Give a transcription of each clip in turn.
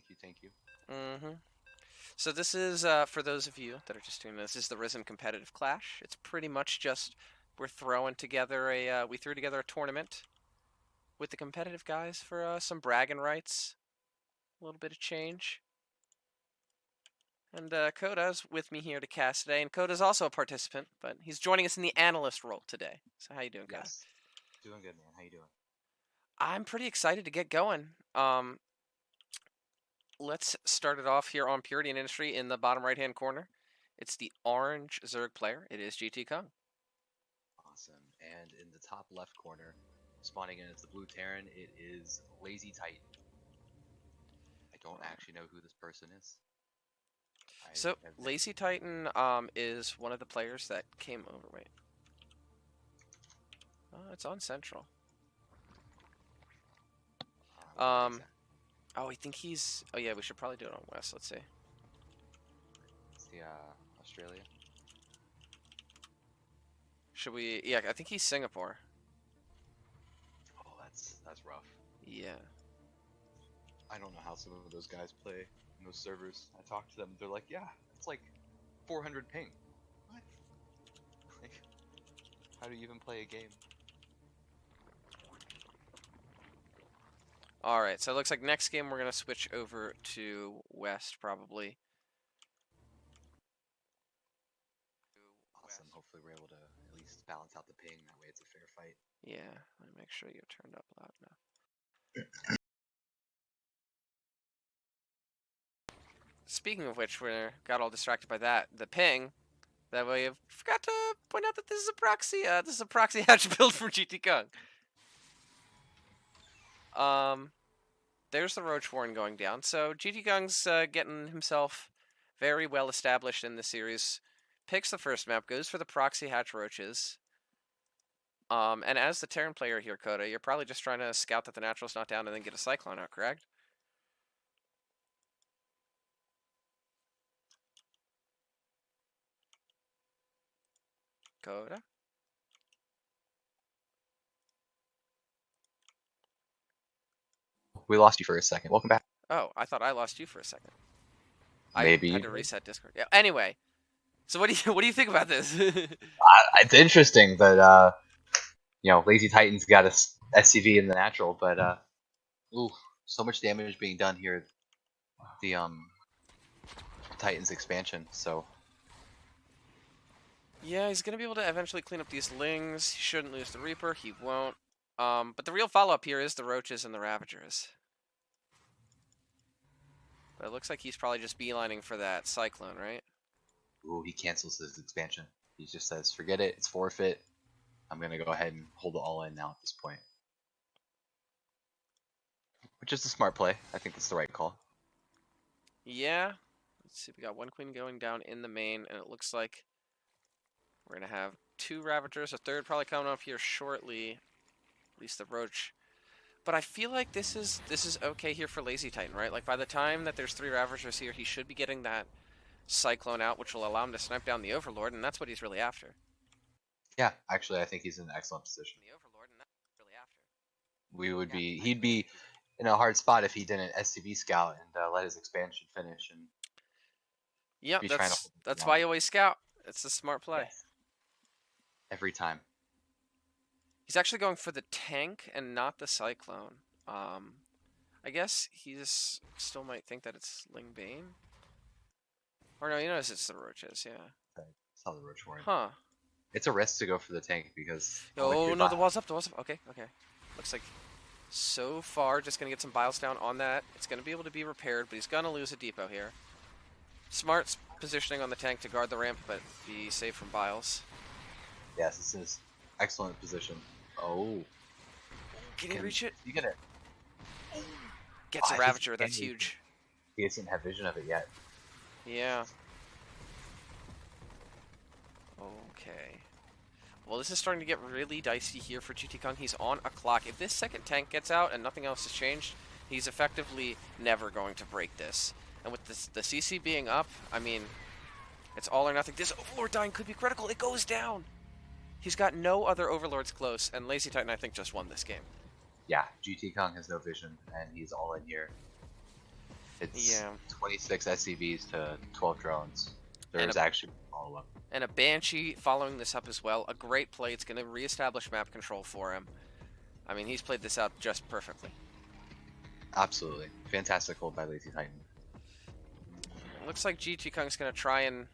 Thank you, thank you. Mm-hmm. So this is, for those of you that are just doing this is the Ris3n competitive clash. It's pretty much just we're throwing together we threw together a tournament with the competitive guys for some bragging rights, a little bit of change. And Koda's with me here to cast today, and Koda's also a participant, but he's joining us in the analyst role today. So how you doing, Koda? Yes. Doing good, man. How you doing? I'm pretty excited to get going. Let's start it off here on Purity and Industry in the bottom right-hand corner. It's the orange Zerg player. It is GTKung. Awesome. And in the top left corner, spawning in as the blue Terran, it is LazyTitan. I don't actually know who this person is. So have never... LazyTitan is one of the players that came over. Wait. Oh, it's on Central. Oh, I think he's... Oh, yeah, we should probably do it on West. Let's see. It's the, Australia. Should we... Yeah, I think he's Singapore. Oh, that's rough. Yeah. I don't know how some of those guys play in those servers. I talked to them. They're like, yeah, it's like 400 ping. What? Like, how do you even play a game? Alright, so it looks like next game we're going to switch over to West, probably. Awesome. Hopefully we're able to at least balance out the ping. That way it's a fair fight. Yeah, let me make sure you're turned up loud enough. Speaking of which, we got all distracted by that. The ping. That way, I forgot to point out that this is a proxy. This is a proxy hatch build for GTKung. There's the Roach Warren going down. So GTKung's getting himself very well established in the series. Picks the first map, goes for the proxy hatch roaches. And as the Terran player here, Koda, you're probably just trying to scout that the natural's not down and then get a Cyclone out, correct? Koda? We lost you for a second. Welcome back. Oh, I thought I lost you for a second. Maybe I had to reset Discord. Yeah. Anyway, so what do you think about this? it's interesting that you know, LazyTitan's got a SCV in the natural, but ooh, so much damage being done here. The Titans expansion, so Yeah, he's gonna be able to eventually clean up these Lings. He shouldn't lose the Reaper. He won't. But the real follow-up here is the Roaches and the Ravagers. But it looks like he's probably just beelining for that Cyclone, right? ooh, he cancels his expansion. He just says, "Forget it. It's forfeit. I'm gonna go ahead and hold it all in now at this point," which is a smart play. I think it's the right call. Yeah. Let's see. We got one Queen going down in the main, and it looks like we're gonna have two Ravagers. A third probably coming up here shortly. At least the Roach. But I feel like this is okay here for LazyTitan, right? Like by the time that there's three Ravagers here, he should be getting that Cyclone out, which will allow him to snipe down the Overlord, and that's what he's really after. Yeah, actually, I think he's in an excellent position. The Overlord, and that's what he's really after. He'd be in a hard spot if he didn't SCV scout and let his expansion finish and Yep, be trying to hold that's it why down. you always scout. It's a smart play. Yes. Every time. He's actually going for the tank and not the Cyclone. I guess he's still might think that it's Ling Bane. Or no, you notice it's the Roaches, yeah. That's how the Roach Warren. Huh. It's a risk to go for the tank because Oh no, the wall's up, Okay, okay. Looks like so far just gonna get some biles down on that. It's gonna be able to be repaired, but he's gonna lose a depot here. Smart positioning on the tank to guard the ramp, but be safe from biles. Yes, this is excellent position. Oh. Can he reach it? You get it. Gets a Ravager, that's huge. He doesn't have vision of it yet. Yeah. Okay. Well, this is starting to get really dicey here for GTKung. He's on a clock. If this second tank gets out and nothing else has changed, he's effectively never going to break this. And with the CC being up, I mean, it's all or nothing. This Overlord dying could be critical. It goes down. He's got no other Overlords close, and LazyTitan, I think, just won this game. Yeah, GTKung has no vision, and he's all in here. It's Yeah. 26 SCVs to 12 drones. And There's actually all of them. a Banshee following this up as well. A great play. It's going to reestablish map control for him. I mean, he's played this out just perfectly. Absolutely. Fantastic hold by LazyTitan. It looks like GTKung's going to try and,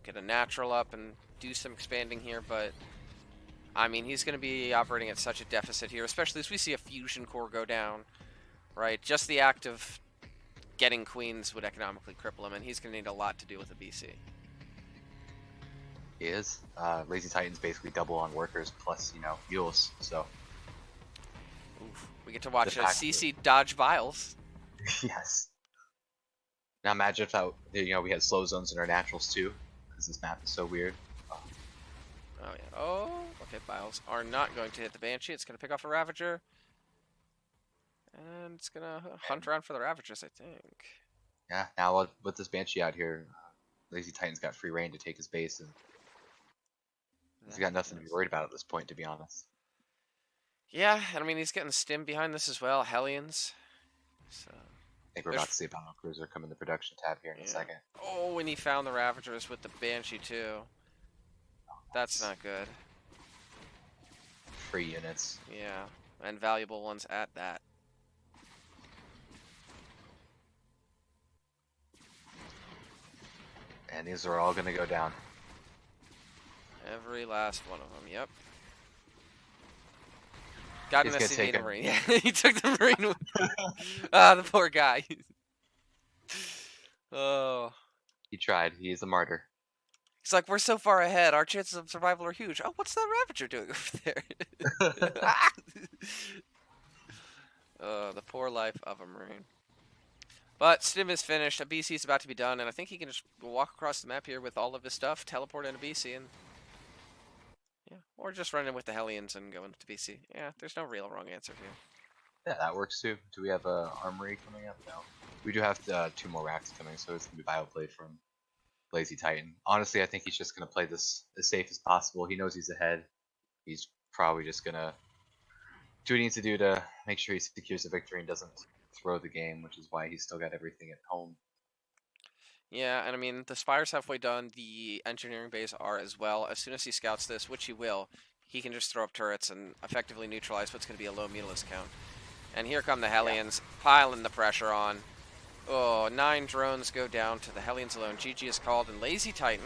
get a natural up and do some expanding here, but I mean, he's going to be operating at such a deficit here, especially as we see a fusion core go down, right? Just the act of getting queens would economically cripple him, and he's going to need a lot to do with a BC. He is. LazyTitan's basically double on workers plus, mules. So. Oof. We get to watch CC dodge vials. Yes. Now imagine if that, we had slow zones in our naturals too, because this map is so weird. Oh yeah. Oh, okay. Vials are not going to hit the Banshee. It's going to pick off a Ravager. And it's going to hunt around for the Ravagers, I think. Yeah, now with this Banshee out here, LazyTitan's got free reign to take his base, and he's got nothing to be worried about at this point, to be honest. Yeah, and I mean, he's getting stim behind this as well. Hellions. So. I think we're about to see a battle cruiser come into production tab here in a second. Oh, and he found the Ravagers with the Banshee too. That's not good. Free units. Yeah, and valuable ones at that. And these are all going to go down. Every last one of them, yep. Got an SCV in a Marine. Yeah, he took the Marine. Ah, the poor guy. Oh. He tried. He is a martyr. He's like, we're so far ahead. Our chances of survival are huge. Oh, what's that Ravager doing over there? Oh, the poor life of a Marine. But Stim is finished. A BC is about to be done, and I think he can just walk across the map here with all of his stuff, teleport into BC, and yeah, or just run in with the Hellions and go into BC. Yeah, there's no real wrong answer here. Yeah, that works too. Do we have a armory coming up? No. We do have 2 more racks coming, so it's gonna be bioblade from LazyTitan. Honestly, I think he's just gonna play this as safe as possible. He knows he's ahead. He's probably just gonna do what he needs to do to make sure he secures the victory and doesn't throw the game, which is why he's still got everything at home. Yeah, and I mean, the Spire's halfway done. The engineering bays are as well. As soon as he scouts this, which he will, he can just throw up turrets and effectively neutralize what's going to be a low Mutalisk count. And here come the Hellions, piling the pressure on. Oh, 9 drones go down to the Hellions alone. GG is called, and LazyTitan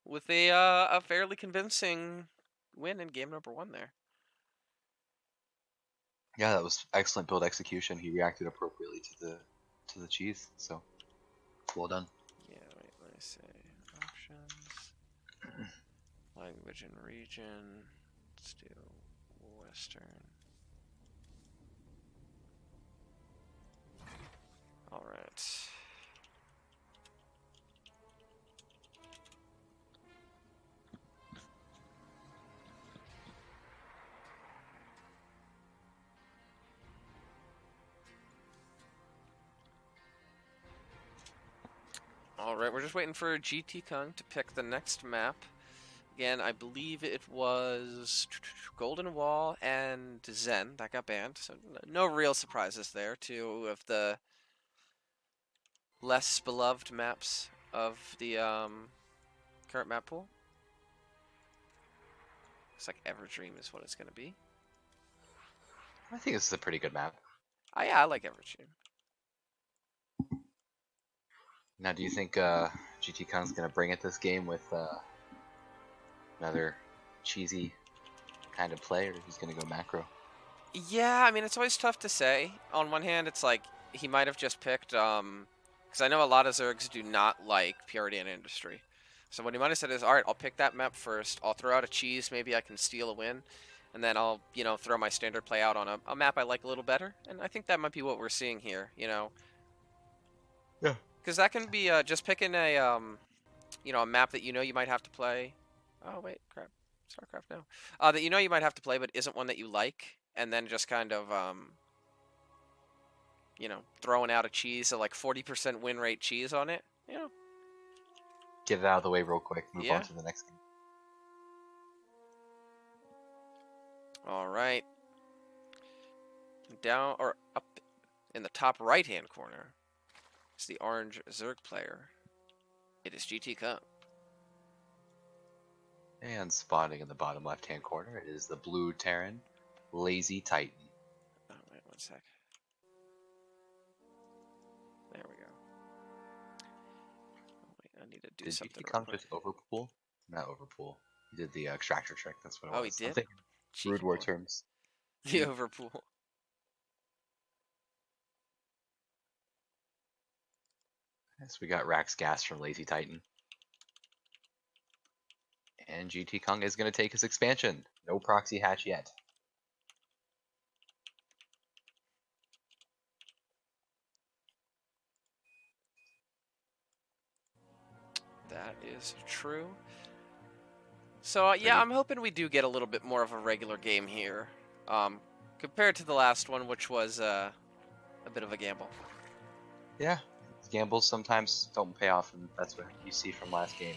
with a fairly convincing win in game number 1 there. Yeah, that was excellent build execution. He reacted appropriately to the cheese, so well done. Yeah, wait, let me see. Options. Language and region. Let's do Western. Alright. Alright, we're just waiting for GTKung to pick the next map. Again, I believe it was Golden Wall and Zen that got banned, so no real surprises there. 2 of the less beloved maps of the current map pool. Looks like Everdream is what it's going to be. I think this is a pretty good map. Oh, yeah, I like Everdream. Now, do you think GTKung's going to bring it this game with another cheesy kind of play, or he's going to go macro? Yeah, I mean, it's always tough to say. On one hand, it's like he might have just picked, because I know a lot of Zergs do not like Purity and Industry. So what he might have said is, all right, I'll pick that map first. I'll throw out a cheese. Maybe I can steal a win. And then I'll, throw my standard play out on a map I like a little better. And I think that might be what we're seeing here, Yeah. Because that can be just picking a, a map that you might have to play. Oh, wait, crap. StarCraft now. That you might have to play, but isn't one that you like. And then just kind of, throwing out a cheese, like 40% win rate cheese on it, Get it out of the way real quick. Move on to the next game. All right. Down or up in the top right-hand corner, It's the orange Zerg player. It is GTKung. And spawning in the bottom left-hand corner, it is the blue Terran, LazyTitan. Oh, wait, 1 sec. There we go. Oh, wait, I need to do Did something. GTKung just overpool? Not overpool. He did the extractor trick. That's what it Oh, was. he I'm did? thinking Cheeky Brood War boy. terms. The overpool. Yes, we got Rax Gas from LazyTitan. And GTKung is going to take his expansion. No proxy hatch yet. That is true. So, yeah, I'm hoping we do get a little bit more of a regular game here. Compared to the last one, which was a bit of a gamble. Yeah, gambles sometimes don't pay off, and that's what you see from last game.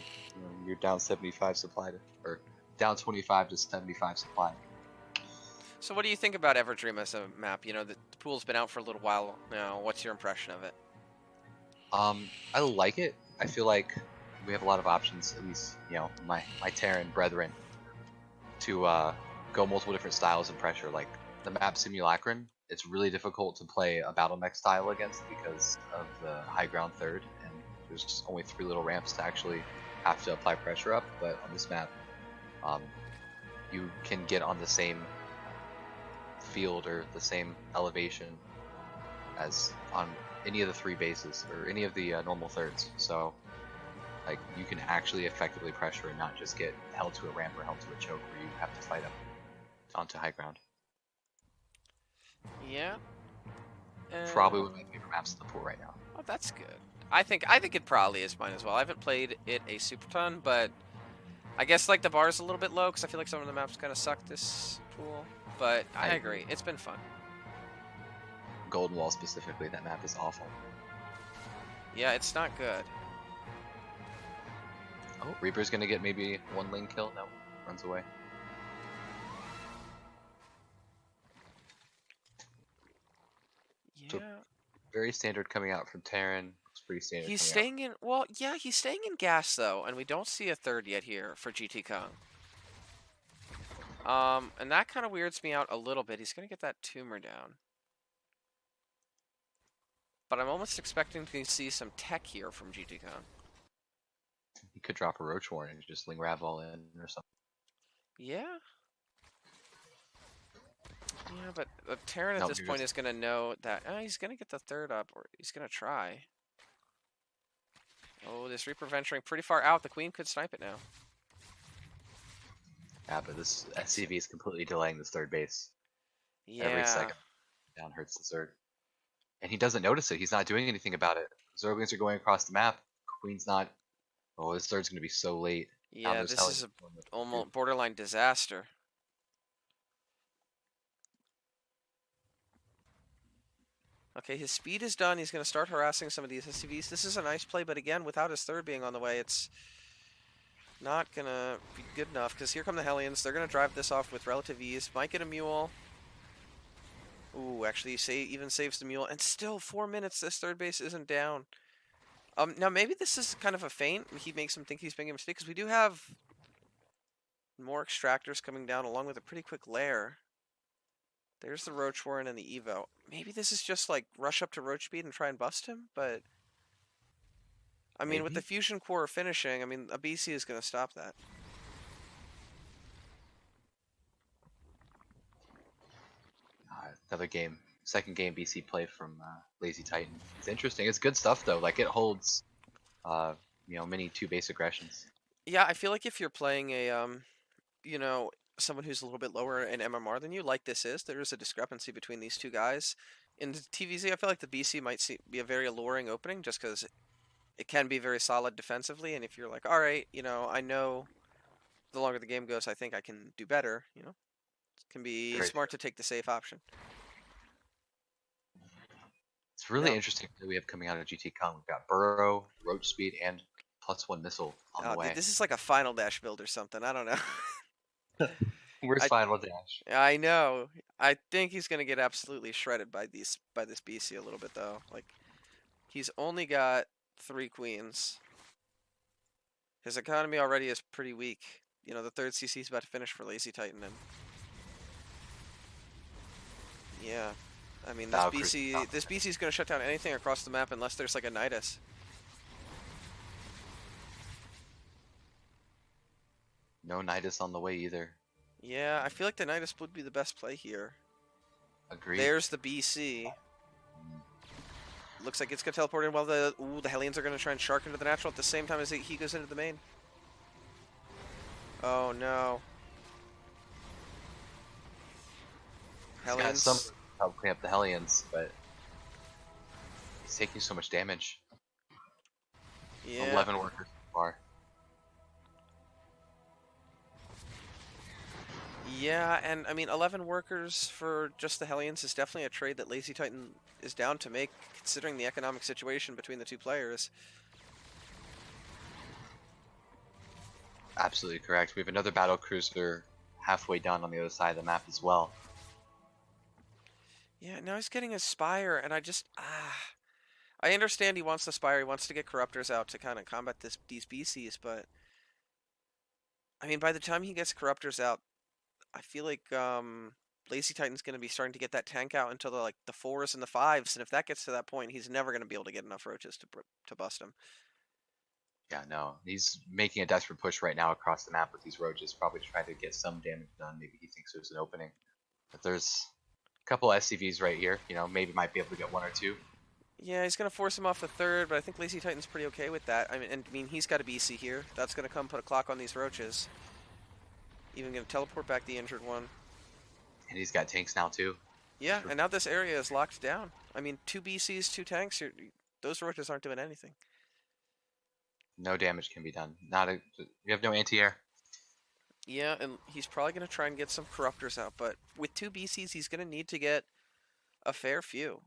You're down 75 supply, or down 25 to 75 supply. So what do you think about Everdream as a map? You know, the pool's been out for a little while now. What's your impression of it? I like it. I feel like we have a lot of options, at least, my Terran brethren, to go multiple different styles and pressure. Like the map Simulacron, it's really difficult to play a battle mech style against because of the high ground third, and there's just only 3 little ramps to actually have to apply pressure up. But on this map, you can get on the same field or the same elevation as on any of the 3 bases or any of the normal thirds. So like you can actually effectively pressure and not just get held to a ramp or held to a choke where you have to fight up onto high ground. Yeah. Probably one of my favorite maps in the pool right now. Oh, that's good. I think it probably is mine as well. I haven't played it a super ton, but I guess like the bar is a little bit low because I feel like some of the maps kind of suck this pool. But I agree. It's been fun. Golden Wall specifically, that map is awful. Yeah, it's not good. Oh, Reaper's gonna get maybe 1 lane kill. No, runs away. Yeah. So, very standard coming out from Terran. It's pretty standard. He's staying in. Well, yeah, he's staying in gas though, and we don't see a third yet here for GTKung. And that kind of weirds me out a little bit. He's gonna get that tumor down. But I'm almost expecting to see some tech here from GTKung. He could drop a Roach Warren and just Ling Ravel in or something. Yeah. Yeah, but the Terran at this point is going to know that he's going to get the third up, or he's going to try. Oh, this Reaper venturing pretty far out. The Queen could snipe it now. Yeah, but this SCV is completely delaying this third base. Yeah. Every second down hurts the Zerg. And he doesn't notice it. He's not doing anything about it. Zerglings are going across the map. Queen's not. Oh, this third's going to be so late. Yeah, this is a almost borderline disaster. Okay, his speed is done. He's going to start harassing some of these SCVs. This is a nice play, but again, without his third being on the way, it's not going to be good enough, because here come the Hellions. They're going to drive this off with relative ease. Might get a mule. Ooh, actually, even saves the mule. And still, 4 minutes, this third base isn't down. Now, maybe this is kind of a feint. He makes him think he's making a mistake, because we do have more extractors coming down, along with a pretty quick lair. There's the Roach Warren and the Evo. Maybe this is just, like, rush up to Roach speed and try and bust him, but... I mean, with the Fusion Core finishing, I mean, a BC is going to stop that. Another game, second game BC play from LazyTitan. It's interesting. It's good stuff though. Like it holds, many 2 base aggressions. Yeah, I feel like if you're playing a, someone who's a little bit lower in MMR than you, like this is, there is a discrepancy between these two guys. In TVZ, I feel like the BC might be a very alluring opening just because it can be very solid defensively, and if you're like, all right, I know the longer the game goes, I think I can do better, it can be smart to take the safe option. It's really interesting that we have coming out of GTKung. We've got Burrow, Roach Speed, and +1 missile on the way. Dude, this is like a Final Dash build or something. I don't know. Where's Final Dash? I know. I think he's gonna get absolutely shredded by this BC a little bit though. Like He's only got 3 queens. His economy already is pretty weak. You know, the third CC is about to finish for LazyTitan, and yeah, I mean this BC is gonna shut down anything across the map unless there's like a Nidus. No Nidus on the way either. Yeah, I feel like the Nidus would be the best play here. Agreed. There's the BC. Looks like it's gonna teleport in while the Hellions are gonna try and shark into the natural at the same time as he goes into the main. Oh no. Hellions. He's got some help clean up the Hellions, but he's taking so much damage. Yeah. 11 workers so far. Yeah, and I mean 11 workers for just the Hellions is definitely a trade that LazyTitan is down to make, considering the economic situation between the two players. Absolutely correct. We have another battle cruiser halfway done on the other side of the map as well. Yeah, now he's getting his Spire, and I understand he wants the Spire, he wants to get Corruptors out to kind of combat these BCs, but I mean, by the time he gets Corruptors out, I feel like LazyTitan's going to be starting to get that tank out into the 4s and the 5s, and if that gets to that point, he's never going to be able to get enough roaches to bust him. Yeah, no, he's making a desperate push right now across the map with these roaches, probably trying to get some damage done. Maybe he thinks there's an opening, but there's a couple SCVs right here. You know, maybe might be able to get 1 or 2. Yeah, he's going to force him off the 3rd, but I think LazyTitan's pretty okay with that. I mean, he's got a BC here. That's going to come put a clock on these roaches. Even going to teleport back the injured one. And he's got tanks now too. Yeah, and now this area is locked down. I mean, 2 BCs, 2 tanks, those roaches aren't doing anything. No damage can be done. You have no anti-air. Yeah, and he's probably going to try and get some Corruptors out, but with 2 BCs, he's going to need to get a fair few.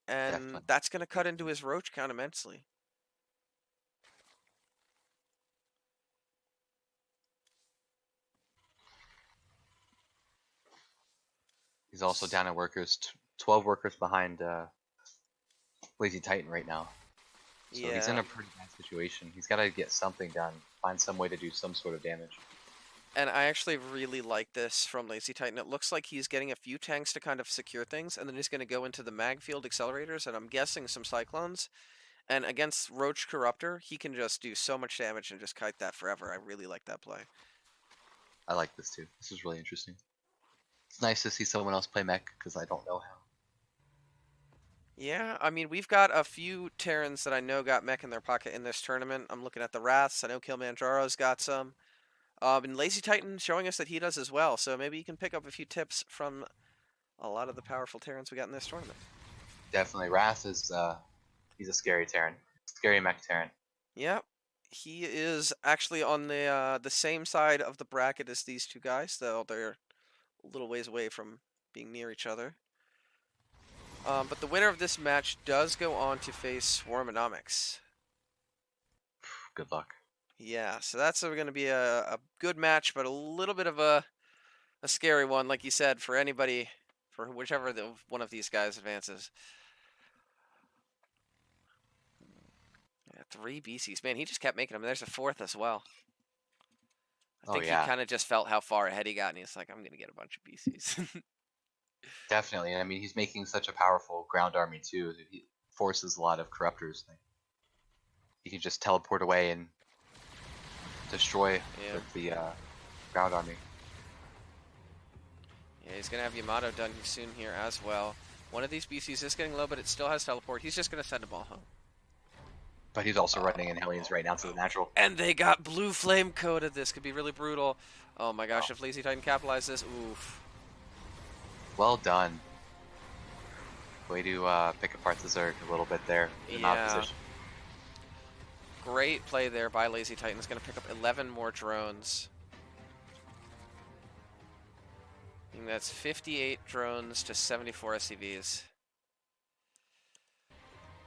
And Definitely. that's going to cut into his roach count immensely. He's also down in workers, 12 workers behind LazyTitan right now. So yeah. He's in a pretty bad situation. He's got to get something done, find some way to do some sort of damage. And I actually really like this from LazyTitan. It looks like he's getting a few tanks to kind of secure things, and then he's going to go into the mag field accelerators, and I'm guessing some cyclones. And against Roach Corruptor, he can just do so much damage and just kite that forever. I really like that play. I like this too. This is really interesting. It's nice to see someone else play mech, because I don't know how. Yeah, I mean, we've got a few Terrans that I know got mech in their pocket in this tournament. I'm looking at the Wraths. I know Kilimanjaro's got some. And LazyTitan showing us that he does as well. So maybe you can pick up a few tips from a lot of the powerful Terrans we got in this tournament. Definitely. Wrath is, he's a scary Terran. Scary mech Terran. Yeah, he is actually on the same side of the bracket as these two guys, though they're a little ways away from being near each other. But the winner of this match does go on to face Swarmonomics. Good luck. Yeah, so that's going to be a good match, but a little bit of a scary one, like you said, for anybody, for whichever one of these guys advances. Yeah, 3 BCs. Man, he just kept making them. There's a 4th as well. I think he kind of just felt how far ahead he got, and he's like, I'm going to get a bunch of BCs. Definitely. I mean, he's making such a powerful ground army, too. He forces a lot of Corruptors. He can just teleport away and destroy the ground army. Yeah, he's going to have Yamato done soon here as well. One of these BCs is getting low, but it still has teleport. He's just going to send them all home. But he's also running in Hellions right now to the natural. And they got blue flame coded. This could be really brutal. Oh my gosh, if LazyTitan capitalizes, oof. Well done. Way to pick apart the Zerg a little bit there in opposition. Great play there by LazyTitan. Is going to pick up 11 more drones. And that's 58 drones to 74 SCVs.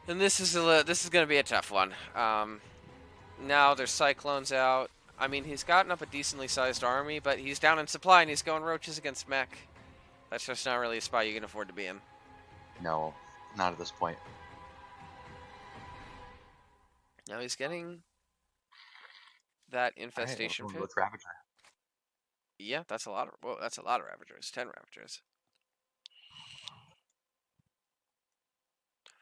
And this is going to be a tough one. Now there's Cyclones out. I mean, he's gotten up a decently sized army, but he's down in supply and he's going roaches against mech. That's just not really a spot you can afford to be in. No, not at this point. Now he's getting that All right, infestation everyone, pit. let's Ravager. Yeah, that's a lot of. Whoa, that's a lot of Ravagers. 10 Ravagers.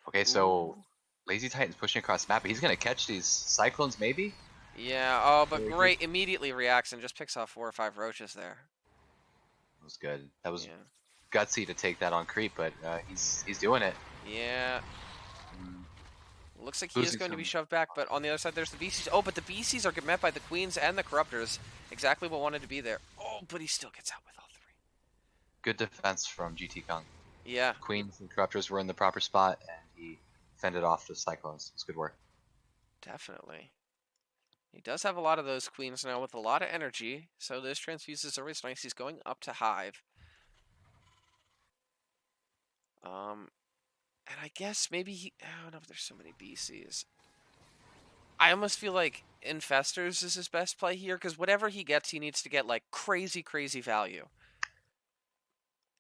Okay, so Ooh. LazyTitan's pushing across the map, but he's gonna catch these Cyclones, maybe? Yeah. Oh, but Ravagers. great. Immediately reacts and just picks off 4 or 5 roaches there. That was good. That was Yeah. gutsy to take that on creep, but he's doing it. Yeah. Mm, Looks like he is losing going to be some. shoved back, but on the other side there's the VCs. Oh, but the VCs are met by the Queens and the Corruptors. Exactly what wanted to be there. Oh, but he still gets out with all 3. Good defense from GTKung. Yeah, Queens and Corruptors were in the proper spot, and he fended off the Cyclones. It's good work. definitely. He does have a lot of those Queens now with a lot of energy, so those transfuses are always nice. He's going up to Hive. And I guess maybe he... I don't know if there's so many BCs. I almost feel like Infestors is his best play here, because whatever he gets, he needs to get, like, crazy, crazy value.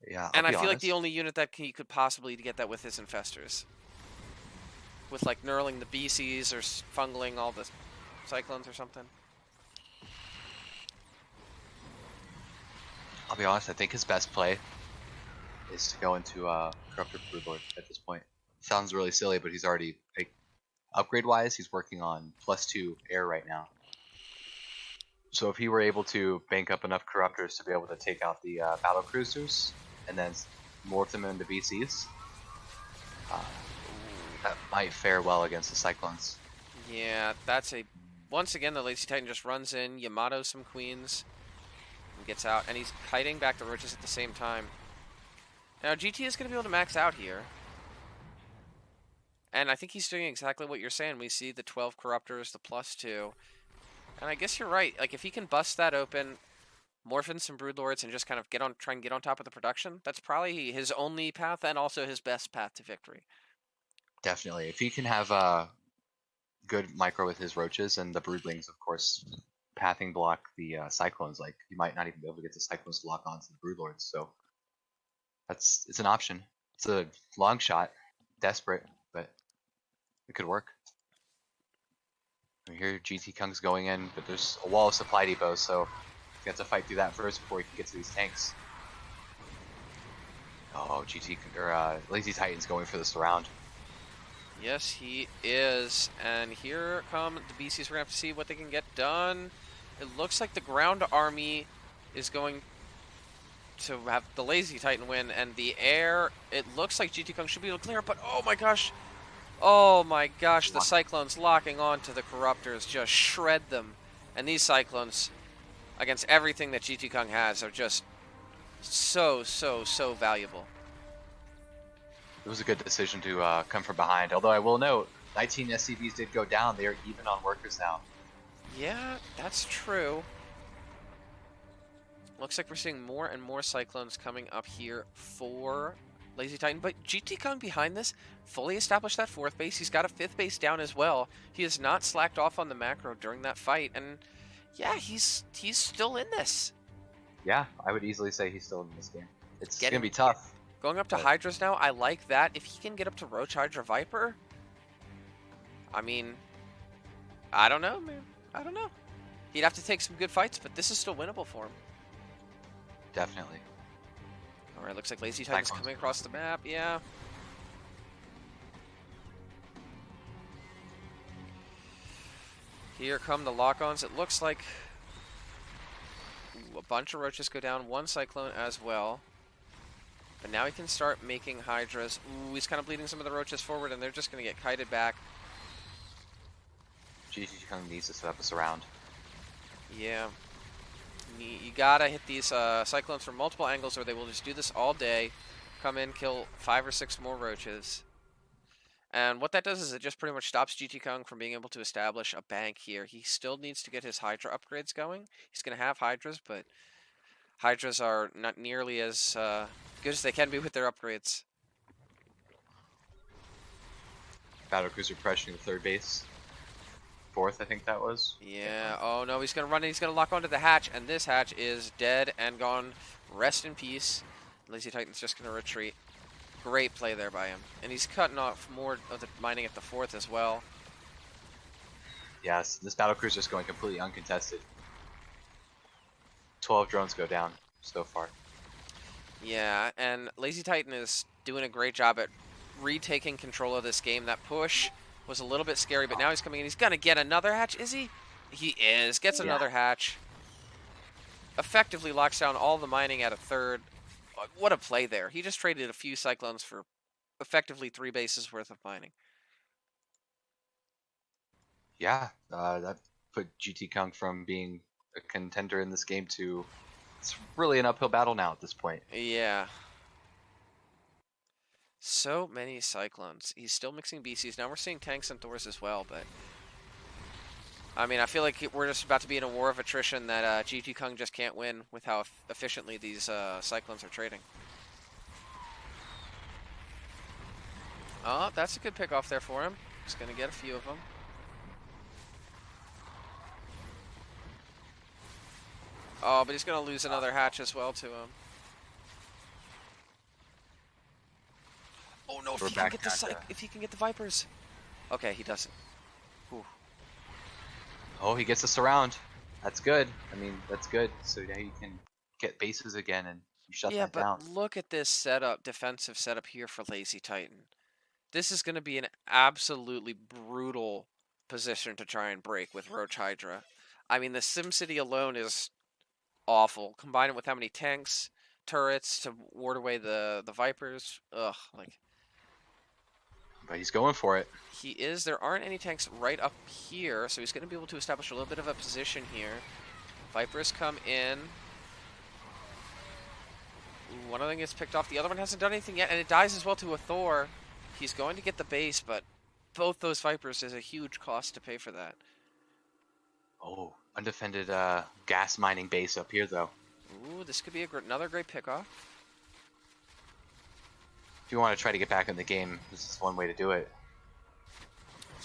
Yeah, I'll And I be feel like the honest. only unit that he could possibly get that with is Infestors. With, like, knurling the BCs or fungling all the Cyclones or something. I'll be honest. I think his best play is to go into Corruptor Broodlord at this point. Sounds really silly, but he's already like upgrade wise, he's working on +2 air right now. So if he were able to bank up enough Corruptors to be able to take out the battle cruisers and then morph them into BCs, uh, that might fare well against the Cyclones. Yeah, that's a... Once again, the LazyTitan just runs in, Yamato some Queens, and gets out, and he's kiting back the roaches at the same time. Now, GT is going to be able to max out here. And I think he's doing exactly what you're saying. We see the 12 Corruptors, the +2. And I guess you're right. Like, if he can bust that open, morph in some Broodlords, and just kind of try and get on top of the production, that's probably his only path and also his best path to victory. Definitely, if he can have good micro with his roaches and the broodlings, of course, pathing block the Cyclones. Like you might not even be able to get the Cyclones to lock onto the broodlords. So it's an option. It's a long shot, desperate, but it could work. Here GTKung's going in, but there's a wall of supply depots, so you have to fight through that first before you can get to these tanks. Oh, LazyTitan's going for the surround. Yes, he is. And here come the BCs. We're going to have to see what they can get done. It looks like the ground army is going to have the LazyTitan win. And the air, it looks like GTKung should be able to clear. But oh my gosh. Oh my gosh. The Cyclones locking on to the Corruptors just shred them. And these Cyclones, against everything that GTKung has, are just so, so, so valuable. It was a good decision to come from behind. Although I will note, 19 SCVs did go down. They are even on workers now. Yeah, that's true. Looks like we're seeing more and more Cyclones coming up here for LazyTitan. But GTKung behind this fully established that 4th base. He's got a 5th base down as well. He has not slacked off on the macro during that fight. And yeah, he's still in this. Yeah, I would easily say he's still in this game. It's going to Getting be tough. Going up to Hydras now, I like that. If he can get up to Roach, Hydra, Viper, I mean, I don't know, man. I don't know. He'd have to take some good fights, but this is still winnable for him. Definitely. All right, looks like LazyTitan's coming across the map. Yeah. Here come the lock-ons. It looks like a bunch of roaches go down. One Cyclone as well. But now he can start making Hydras. Ooh, he's kind of bleeding some of the roaches forward, and they're just going to get kited back. GTKung needs to set up a surround. Yeah. You gotta hit these Cyclones from multiple angles, or they will just do this all day. Come in, kill 5 or 6 more roaches. And what that does is it just pretty much stops GTKung from being able to establish a bank here. He still needs to get his Hydra upgrades going. He's going to have Hydras, but Hydras are not nearly as good as they can be with their upgrades. Battlecruiser pressuring the 3rd base. 4th, I think that was. Yeah, oh no, he's going to run in, he's going to lock onto the hatch, and this hatch is dead and gone. Rest in peace. LazyTitan's just going to retreat. Great play there by him. And he's cutting off more of the mining at the 4th as well. Yes, this battlecruiser is going completely uncontested. 12 drones go down so far. Yeah, and LazyTitan is doing a great job at retaking control of this game. That push was a little bit scary, but now he's coming in. He's going to get another hatch, is he? He is. Gets Yeah. another hatch. Effectively locks down all the mining at a third. What a play there. He just traded a few Cyclones for effectively 3 bases worth of mining. Yeah, that put GTKung from being a contender in this game to it's really an uphill battle now at this point. Yeah. So many Cyclones. He's still mixing BCs. Now we're seeing tanks and Thors as well, but I mean, I feel like we're just about to be in a war of attrition that GTKung just can't win with how efficiently these Cyclones are trading. Oh, that's a good pick off there for him. He's going to get a few of them. Oh, but he's going to lose another hatch as well to him. Oh no, if he can get the Vipers. Okay, he doesn't. Ooh. Oh, he gets us around. That's good. I mean, that's good. So now you can get bases again and shut Yeah, that but down. look at this setup, defensive setup here for LazyTitan. This is going to be an absolutely brutal position to try and break with Roach Hydra. I mean, the SimCity alone is awful. Combine it with how many tanks, turrets to ward away the Vipers. Ugh, like But he's going for it. he is. There aren't any tanks right up here, so he's going to be able to establish a little bit of a position here. Vipers come in. Ooh, one of them gets picked off. The other one hasn't done anything yet, and it dies as well to a Thor. He's going to get the base, but both those Vipers is a huge cost to pay for that. Oh, undefended gas mining base up here, though. Ooh, this could be another great pickoff. If you want to try to get back in the game, this is one way to do it.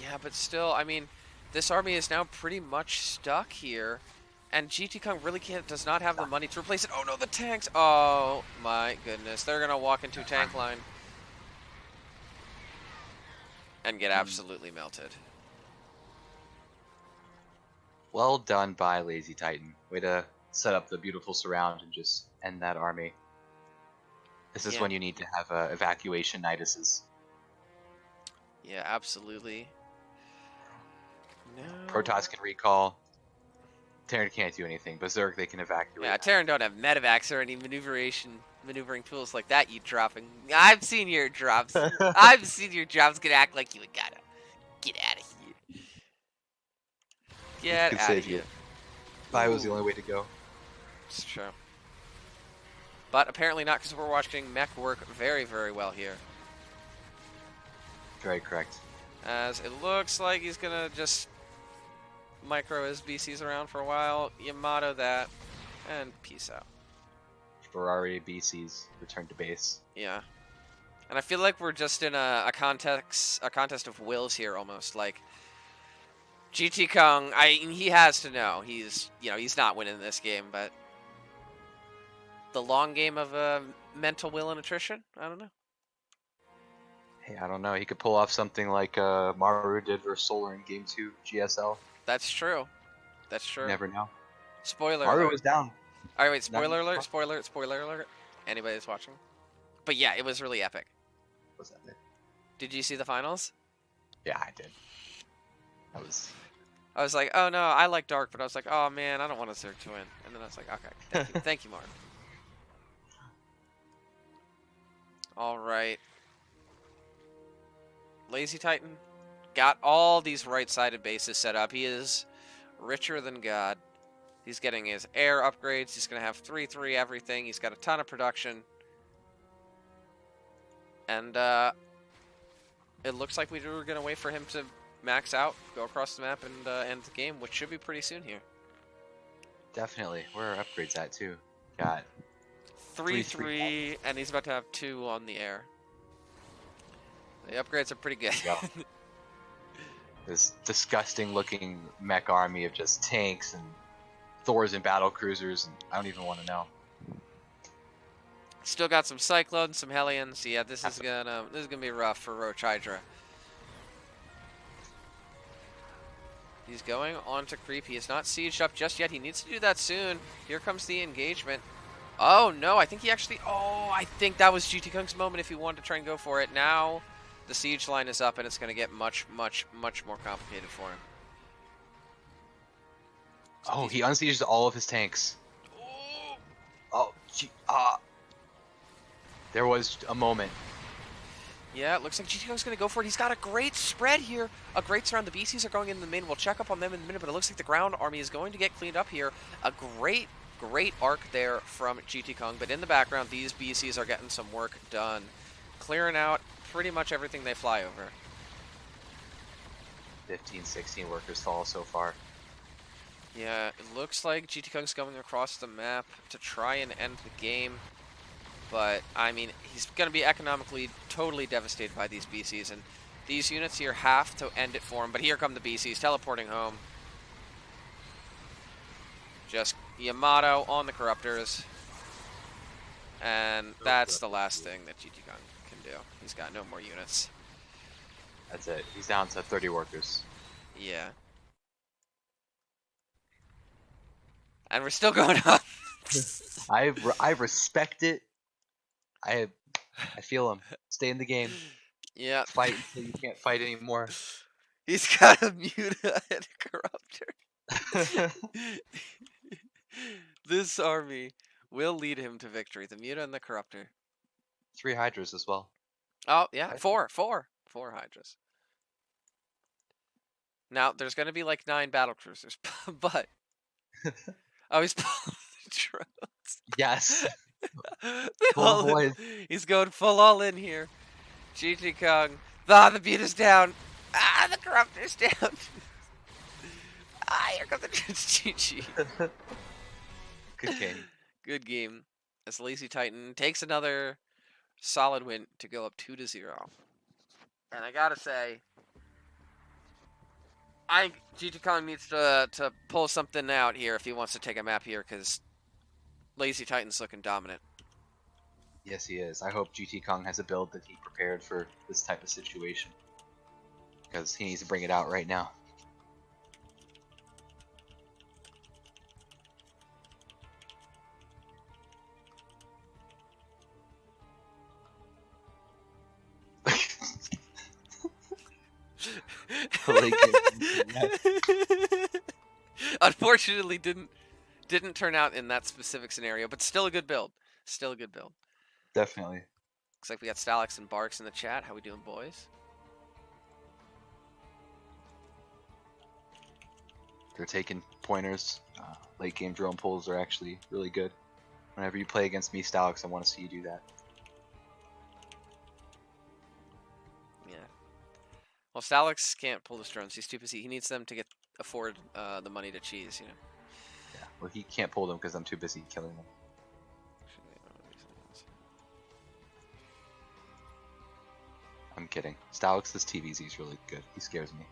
Yeah, but still, I mean, this army is now pretty much stuck here, and GTKung really does not have the money to replace it. Oh no, the tanks! Oh my goodness, they're gonna walk into tank line and get absolutely melted. Well done by LazyTitan. Way to set up the beautiful surround and just end that army. This is when you need to have evacuation niduses. Yeah, absolutely. No. Protoss can recall. Terran can't do anything. Berserk, they can evacuate. Yeah, Terran don't have medevacs or any maneuvering tools like that. You dropping? I've seen your drops. I've seen your drops gonna act like you gotta get out of here. Get out of here. Fire was the only way to go. It's true. But apparently not, because we're watching mech work very, very well here. Very correct. As it looks like he's gonna just micro his BCs around for a while. Yamato that, and peace out. Ferrari BCs return to base. Yeah. And I feel like we're just in a contest of wills here, almost. Like, GTKung, he has to know. He's not winning this game, but the long game of mental will and attrition? I don't know. Hey, I don't know. He could pull off something like Maru did versus Solar in Game 2 GSL. That's true. That's true. You never know. Spoiler Maru alert. was down. Alright, wait, spoiler alert, spoiler alert. Anybody that's watching. But yeah, it was really epic. Was that it? Did you see the finals? Yeah, I did. I was like, oh no, I like Dark, but I was like, oh man, I don't want Zerg to win. And then I was like, okay, thank you, Mark. Alright. LazyTitan got all these right-sided bases set up. He is richer than God. He's getting his air upgrades. He's going to have 3-3 everything. He's got a ton of production. And it looks like we were going to wait for him to max out, go across the map, and end the game, which should be pretty soon here. Definitely. Where are upgrades at, too? Got 3-3, and he's about to have 2 on the air. The upgrades are pretty good. Yep. This disgusting-looking mech army of just tanks and Thors and battle cruisers, and I don't even want to know. Still got some Cyclones, some Hellions. Yeah, this is gonna be rough for Roach Hydra. He's going on to creep. He is not sieged up just yet. He needs to do that soon. Here comes the engagement. Oh, no. I think he actually... Oh, I think that was GTKung's moment if he wanted to try and go for it. Now the siege line is up, and it's going to get much, much, much more complicated for him. So Oh, he unsieges all of his tanks. Oh, there was a moment. Yeah, it looks like GTKung's going to go for it. He's got a great spread here. A great surround. The BCs are going in the main. We'll check up on them in a minute, but it looks like the ground army is going to get cleaned up here. A great arc there from GTKung, but in the background, these BCs are getting some work done. Clearing out pretty much everything they fly over. 15, 16 workers fall so far. Yeah, it looks like GTKung's going across the map to try and end the game. But, I mean, he's going to be economically totally devastated by these BCs. And these units here have to end it for him. But here come the BCs teleporting home. Just Yamato on the Corruptors. And that's the last thing that GTKung can do. He's got no more units. That's it. He's down to 30 workers. Yeah. And we're still going up. I respect it. I feel him. Stay in the game. Yeah. Fight until you can't fight anymore. He's got a Muta and a Corruptor. This army will lead him to victory. The Muta and the Corruptor. 3 Hydras as well. Oh, yeah. Four Hydras. Now, there's going to be like 9 battle cruisers, but... Oh, he's pulling the drones. Yes. He's going full all in here. GTKung. The Muta's down. The Corruptor's down. Here comes the drones. GG. Good game. Good game. As LazyTitan takes another solid win to go up 2-0. And I gotta say, I think GTKung needs to pull something out here if he wants to take a map here, because LazyTitan's looking dominant. Yes, he is. I hope GTKung has a build that he prepared for this type of situation, because he needs to bring it out right now. Unfortunately, didn't turn out in that specific scenario, but still a good build. Still a good build. Definitely. Looks like we got Stalex and Barks in the chat. How we doing, boys? They're taking pointers. Late game drone pulls are actually really good. Whenever you play against me, Stalex, I want to see you do that. Yeah. Well, Stalex can't pull the drones. He's too busy. He needs them to afford the money to cheese, you know. Yeah. Well, he can't pull them because I'm too busy killing them. I'm kidding. Stalex's TVZ is really good. He scares me.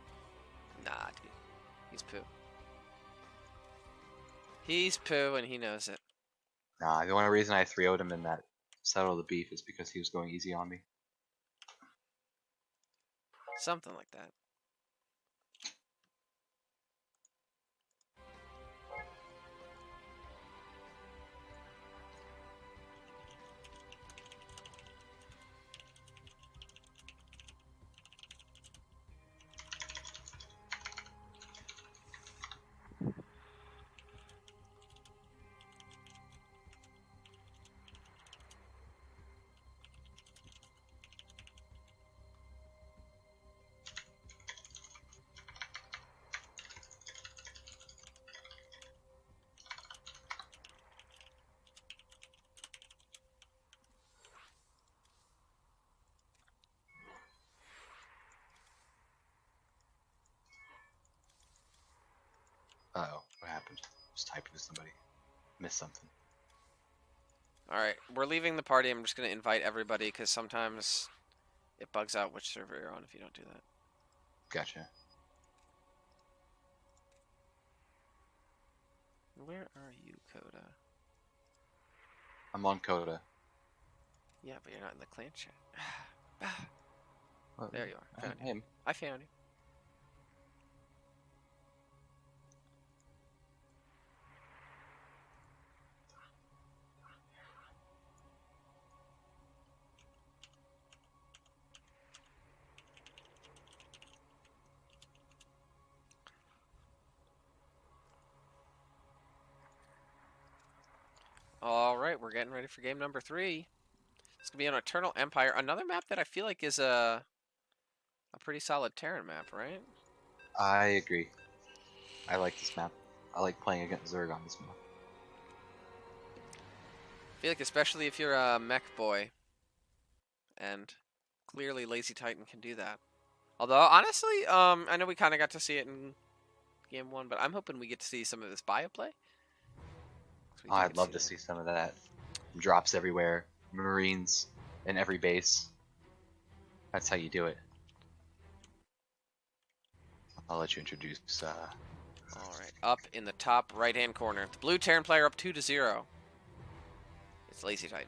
Nah, dude. He's poo. He's poo, and he knows it. Nah, the only reason I 3-0'd him in that Settle the Beef is because he was going easy on me. Something like that. Uh-oh, what happened? Just typing to somebody. Missed something. Alright, we're leaving the party. I'm just going to invite everybody, because sometimes it bugs out which server you're on if you don't do that. Gotcha. Where are you, Coda? I'm on Coda. Yeah, but you're not in the clan chat. Well, There you are. Found you. him. I found you. All right, we're getting ready for game number 3. It's gonna be on Eternal Empire, another map that I feel like is a pretty solid Terran map, right? I agree. I like this map. I like playing against Zerg on this map. I feel like especially if you're a mech boy, and clearly LazyTitan can do that. Although honestly, I know we kind of got to see it in game 1, but I'm hoping we get to see some of this bio play. Oh, I'd love to see some of that. Drops everywhere, Marines in every base. That's how you do it. I'll let you introduce. All right, up in the top right-hand corner, the blue Terran player up 2-0. It's LazyTitan.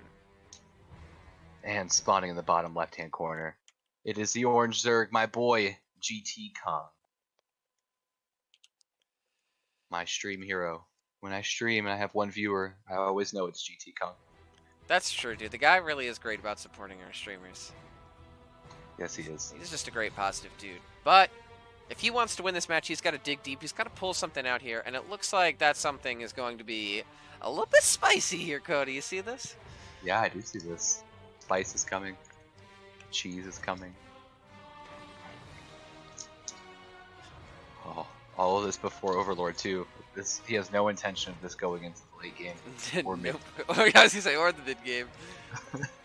And spawning in the bottom left-hand corner, it is the orange Zerg, my boy GTKung. My stream hero. When I stream and I have one viewer, I always know it's GTKung. That's true, dude. The guy really is great about supporting our streamers. Yes, he is. He's just a great, positive dude. But if he wants to win this match, he's got to dig deep. He's got to pull something out here, and it looks like that something is going to be a little bit spicy here, Cody. You see this? Yeah, I do see this. Spice is coming. Cheese is coming. Oh, all of this before Overlord 2. He has no intention of this going into the late game or mid. I was gonna say, or the mid game.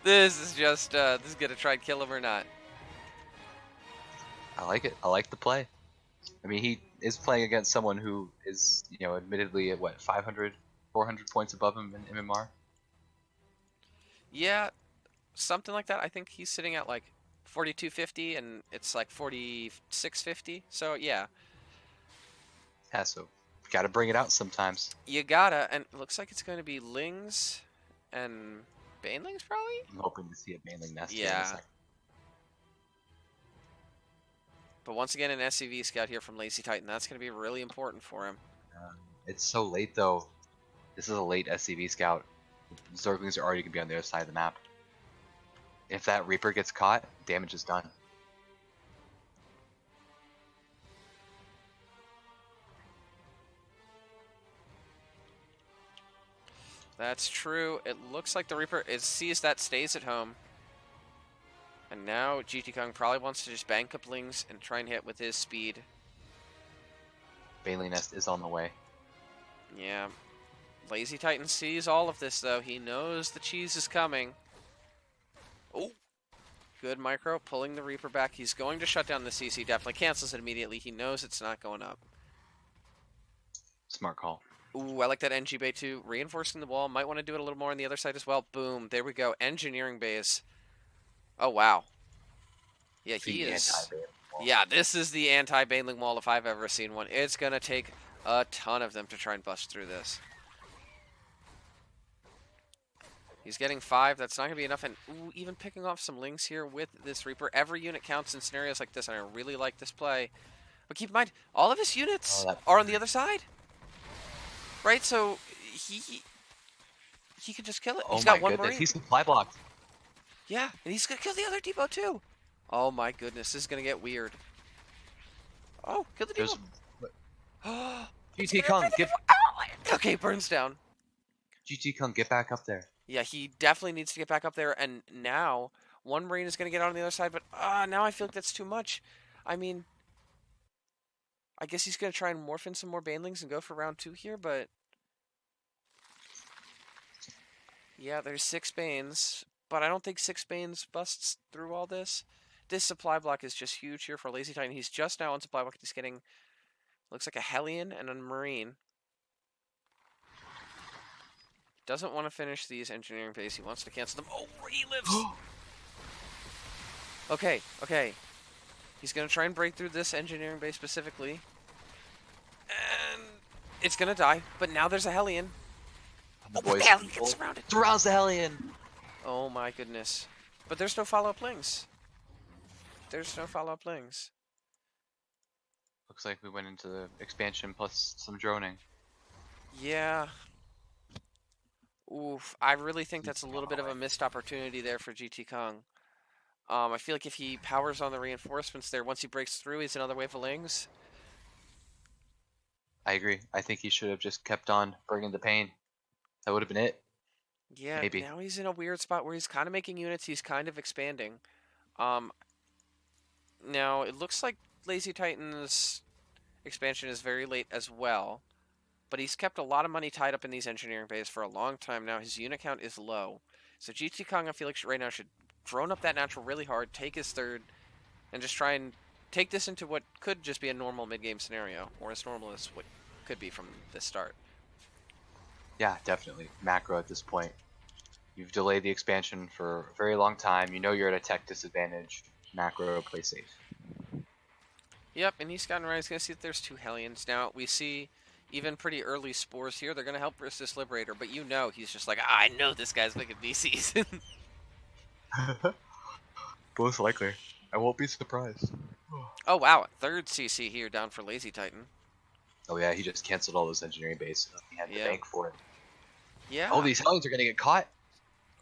This is just this is gonna try and kill him or not. I like it. I like the play. I mean, he is playing against someone who is, admittedly at what, 500, 400 points above him in MMR. Yeah, something like that. I think he's sitting at like 4250, and it's like 4650. So yeah. Yeah, so got to bring it out sometimes. You gotta, and it looks like it's going to be Lings and Banelings, probably? I'm hoping to see a Baneling nest. Yeah. But once again, an SCV scout here from LazyTitan. That's going to be really important for him. It's so late, though. This is a late SCV scout. Zerglings are already going to be on the other side of the map. If that Reaper gets caught, damage is done. That's true. It looks like the Reaper sees that, stays at home. And now GTKung probably wants to just bank up Lings and try and hit with his speed. Baneling nest is on the way. Yeah. LazyTitan sees all of this, though. He knows the cheese is coming. Oh! Good micro, pulling the Reaper back. He's going to shut down the CC. Definitely cancels it immediately. He knows it's not going up. Smart call. Ooh, I like that NG Bay too. Reinforcing the wall. Might want to do it a little more on the other side as well. Boom. There we go. Engineering base. Oh, wow. Yeah, he is. Yeah, this is the anti-Baneling wall if I've ever seen one. It's going to take a ton of them to try and bust through this. He's getting 5. That's not going to be enough. And ooh, even picking off some Lings here with this Reaper. Every unit counts in scenarios like this, and I really like this play. But keep in mind, all of his units are on the other side. Right, so he could just kill it. Oh, he's got my one goodness. Marine. He's supply blocked. Yeah, and he's going to kill the other depot too. Oh my goodness, this is going to get weird. Oh, kill the depot. GTKung, get... Okay, burns down. GTKung, get back up there. Yeah, he definitely needs to get back up there, and now one Marine is going to get on the other side, but now I feel like that's too much. I mean, I guess he's going to try and morph in some more Banelings and go for round 2 here, but... Yeah, there's 6 Banes, but I don't think 6 Banes busts through all this. This supply block is just huge here for LazyTitan. He's just now on supply block. He's getting, looks like a Hellion and a Marine. Doesn't want to finish these engineering base. He wants to cancel them. Oh, he lives! Okay, okay. He's going to try and break through this engineering base specifically. And it's going to die, but now there's a Hellion. The boys, the Hellion gets surrounded. Surrounds the Hellion! Oh my goodness. But there's no follow-up Lings. There's no follow-up Lings. Looks like we went into the expansion plus some droning. Yeah. Oof. I really think that's a little bit of a missed opportunity there for GTKung. I feel like if he powers on the reinforcements there, once he breaks through, he's another wave of Lings. I agree. I think he should have just kept on bringing the pain. That would have been it. Yeah, Maybe. now he's in a weird spot where he's kind of making units, he's kind of expanding. Um, Now, it looks like Lazy Titan's expansion is very late as well, but he's kept a lot of money tied up in these engineering bays for a long time now. His unit count is low. So GTKung, I feel like right now should drone up that natural really hard, take his third, and just try and take this into what could just be a normal mid-game scenario, or as normal as what could be from the start. Yeah, definitely. Macro at this point. You've delayed the expansion for a very long time. You know you're at a tech disadvantage. Macro, play safe. Yep, and he's gotten right. He's going to see that there's two Hellions. Now, we see even pretty early spores here. They're going to help versus this Liberator, but you know he's just like, I know this guy's making VCs. Most likely. I won't be surprised. Oh, wow. Third CC here down for LazyTitan. Oh yeah, he just canceled all those engineering bases. He had the Yeah. bank for it. Yeah. Oh, these Hellions are gonna get caught.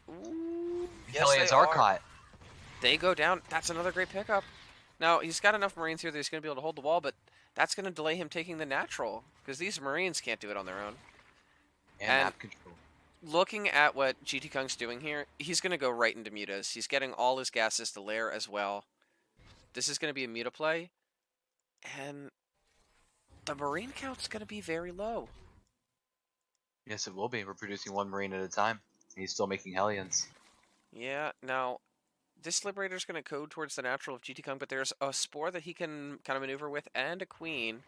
Ooh, These yes, Hellions they are caught. They go down. That's another great pickup. Now, he's got enough Marines here that he's going to be able to hold the wall, but that's going to delay him taking the natural, because these Marines can't do it on their own. And And map control. looking at what GTKung's doing here, he's going to go right into mutas. He's getting all his gases to lair as well. This is going to be a muta play, and the Marine count's going to be very low. Yes, it will be. We're producing one Marine at a time. And he's still making Hellions. Yeah, now, this Liberator's going to code towards the natural of GTKung, but there's a Spore that he can kind of maneuver with, and a Queen.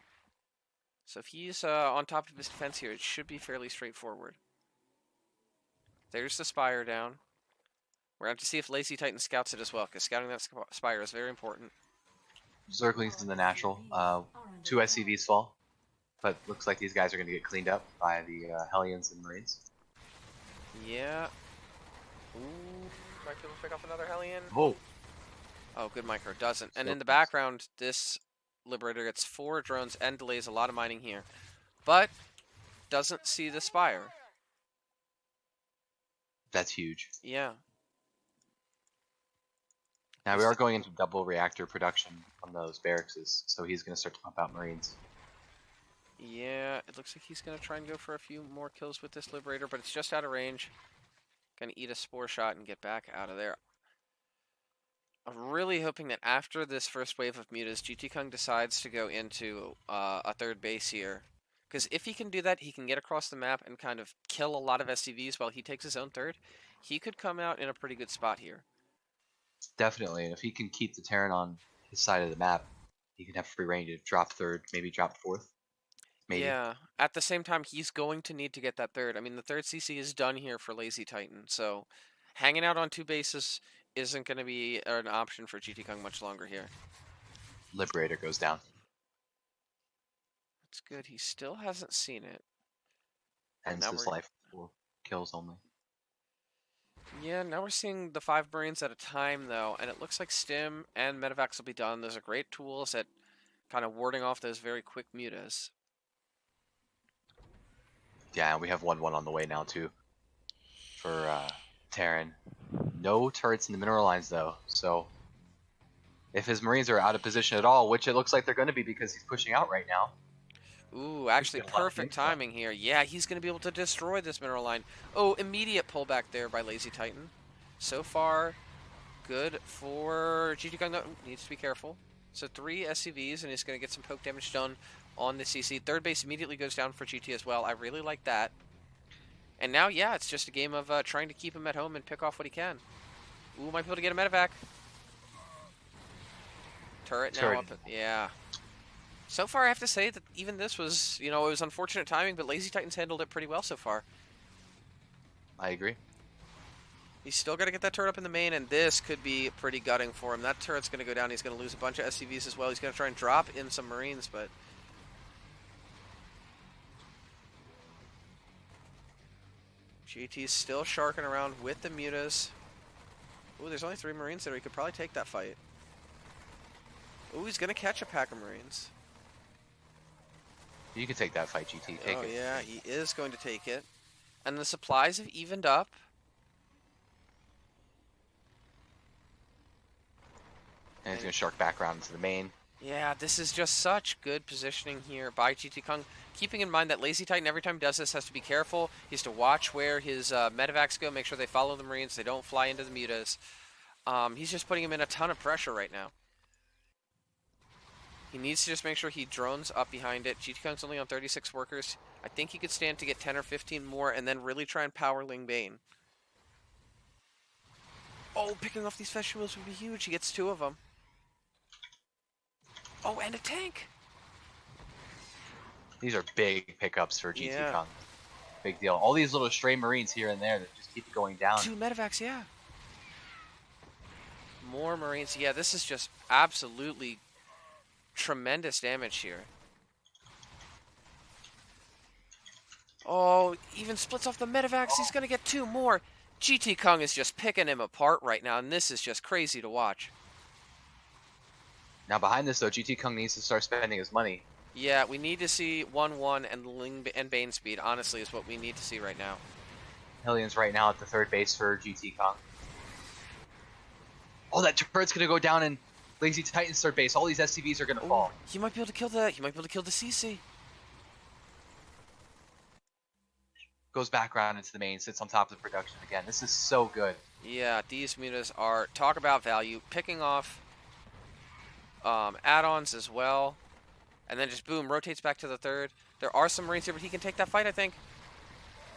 So if he's on top of his defense here, it should be fairly straightforward. There's the Spire down. We're going to have to see if LazyTitan scouts it as well, because scouting that Spire is very important. Zerglings in the natural. 2 SCVs fall. But looks like these guys are going to get cleaned up by the Hellions and Marines. Yeah. Ooh, might be able to pick off another Hellion. Oh. Oh, good micro. Doesn't. And So in the close. background, this Liberator gets 4 drones and delays a lot of mining here. But doesn't see the Spire. That's huge. Yeah. Now we are going into double reactor production on those barracks, so he's going to start to pump out Marines. Yeah, it looks like he's going to try and go for a few more kills with this Liberator, but it's just out of range. Going to eat a Spore shot and get back out of there. I'm really hoping that after this first wave of mutas, GTKung decides to go into a third base here. Because if he can do that, he can get across the map and kind of kill a lot of SCVs while he takes his own third. He could come out in a pretty good spot here. Definitely, and if he can keep the Terran on his side of the map, he can have free reign to drop third, maybe drop fourth. Maybe. Yeah, at the same time, he's going to need to get that third. I mean, the third CC is done here for LazyTitan, so hanging out on 2 bases isn't going to be an option for GTKung much longer here. Liberator goes down. That's good. He still hasn't seen it. Ends his life 4 kills only. Yeah, now we're seeing the 5 Marines at a time, though, and it looks like Stim and Medivacs will be done. Those are great tools at kind of warding off those very quick mutas. Yeah, we have 1-1 on the way now, too. For Terran. No turrets in the mineral lines, though, so if his Marines are out of position at all, which it looks like they're going to be because he's pushing out right now. Ooh, actually perfect timing here. Yeah, he's going to be able to destroy this mineral line. Oh, immediate pullback there by LazyTitan. So far, good for GTKung. No, needs to be careful. So 3 SCVs, and he's going to get some poke damage done on the CC. Third base immediately goes down for GT as well. I really like that. And now, yeah, it's just a game of trying to keep him at home and pick off what he can. Ooh, might be able to get a medevac. Turret now up. Yeah. So far, I have to say that even this was, it was unfortunate timing, but LazyTitan's handled it pretty well so far. I agree. He's still got to get that turret up in the main, and this could be pretty gutting for him. That turret's going to go down. He's going to lose a bunch of SCVs as well. He's going to try and drop in some Marines, but... GT's still sharking around with the mutas. Ooh, there's only 3 Marines there. He could probably take that fight. Ooh, he's going to catch a pack of Marines. You can take that fight, GT. Take it. Oh, yeah, he is going to take it. And the supplies have evened up. And he's going to shark back around into the main. Yeah, this is just such good positioning here by GTKung. Keeping in mind that LazyTitan, every time he does this, has to be careful. He has to watch where his medevacs go, make sure they follow the Marines, they don't fly into the mutas. He's just putting him in a ton of pressure right now. He needs to just make sure he drones up behind it. GTKung's only on 36 workers. I think he could stand to get 10 or 15 more and then really try and power Ling Bane. Oh, picking off these festivals would be huge. He gets 2 of them. Oh, and a tank. These are big pickups for Yeah. GTKung. Big deal. All these little stray Marines here and there that just keep going down. 2 medevacs, yeah. More Marines. Yeah, this is just absolutely tremendous damage here. Oh, even splits off the medevacs. He's going to get 2 more. GTKung is just picking him apart right now, and this is just crazy to watch. Now behind this though, GTKung needs to start spending his money. Yeah, we need to see 1-1 and Bane speed, honestly, is what we need to see right now. Hillion's right now at the third base for GTKung. Oh, that turret's gonna go down in LazyTitan's third base. All these SCVs are gonna fall. He might be able to kill the CC. Goes back around into the main, sits on top of the production again. This is so good. Yeah, these mutas are, talk about value, picking off add-ons as well. And then just boom, rotates back to the third. There are some Marines here, but he can take that fight, I think.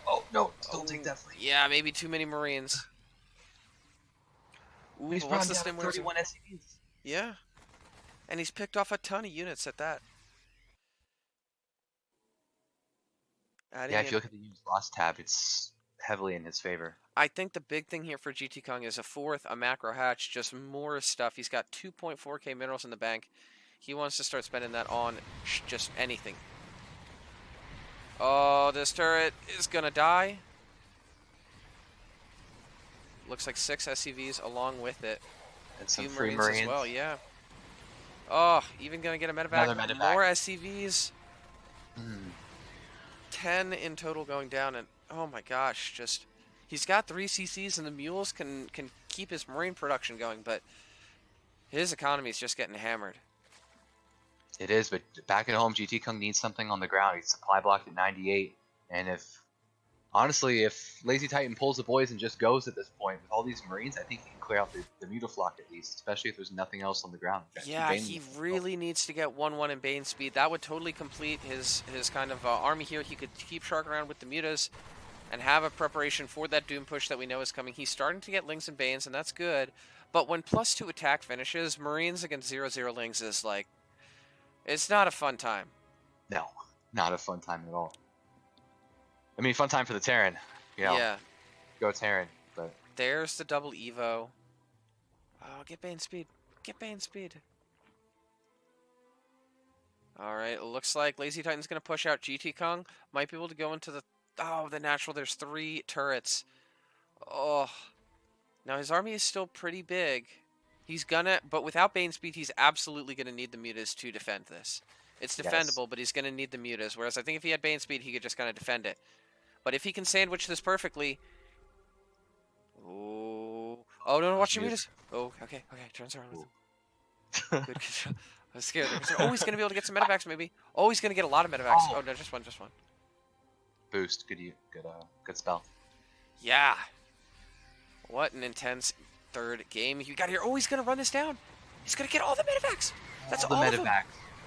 Oh, no, don't take that fight. Yeah, maybe too many Marines. Ooh, He's but once the down stim to 31 SCVs. Yeah. And he's picked off a ton of units at that. Yeah, if you look at the units loss tab, it's heavily in his favor. I think the big thing here for GTKung is a 4th, a macro hatch, just more stuff. He's got 2.4k minerals in the bank. He wants to start spending that on just anything. Oh, this turret is going to die. Looks like 6 SCVs along with it. And some free Marines as well, yeah. Oh, even going to get a medevac. Another medevac. More SCVs. 10 in total going down, and oh my gosh, just he's got 3 CCs, and the mules can keep his Marine production going, but his economy is just getting hammered. It is, but back at home, GTKung needs something on the ground. He's supply blocked at 98, and honestly, if LazyTitan pulls the boys and just goes at this point with all these Marines, I think he can clear out the Mutaflock at least, especially if there's nothing else on the ground. Yeah, he really needs to get 1-1 in Bane speed. That would totally complete his kind of army here. He could keep sharking around with the mutas and have a preparation for that Doom push that we know is coming. He's starting to get Lings and Banes, and that's good. But when +2 attack finishes, Marines against 0-0 Lings is like, it's not a fun time. No, not a fun time at all. I mean, fun time for the Terran. You know, yeah. Go Terran, but... There's the double Evo. Oh, get Bane speed. Get Bane speed. Alright, it looks like LazyTitan's going to push out GTKung. Might be able to go into the... Oh, the natural. There's 3 turrets. Oh. Now, his army is still pretty big. He's gonna... But without Bane speed, he's absolutely going to need the mutas to defend this. It's defendable, but he's going to need the mutas. Whereas I think if he had Bane speed, he could just kind of defend it. But if he can sandwich this perfectly... Oh, no, watch your mutas. Oh, okay, turns around with him. Good control. I was scared. Oh, he's going to be able to get some medevacs, maybe. Oh, he's going to get a lot of medevacs. Oh, no, just one. Boost. Good spell. Yeah. What an intense third game you got here. Oh, he's going to run this down. He's going to get all the medevacs. That's all of them.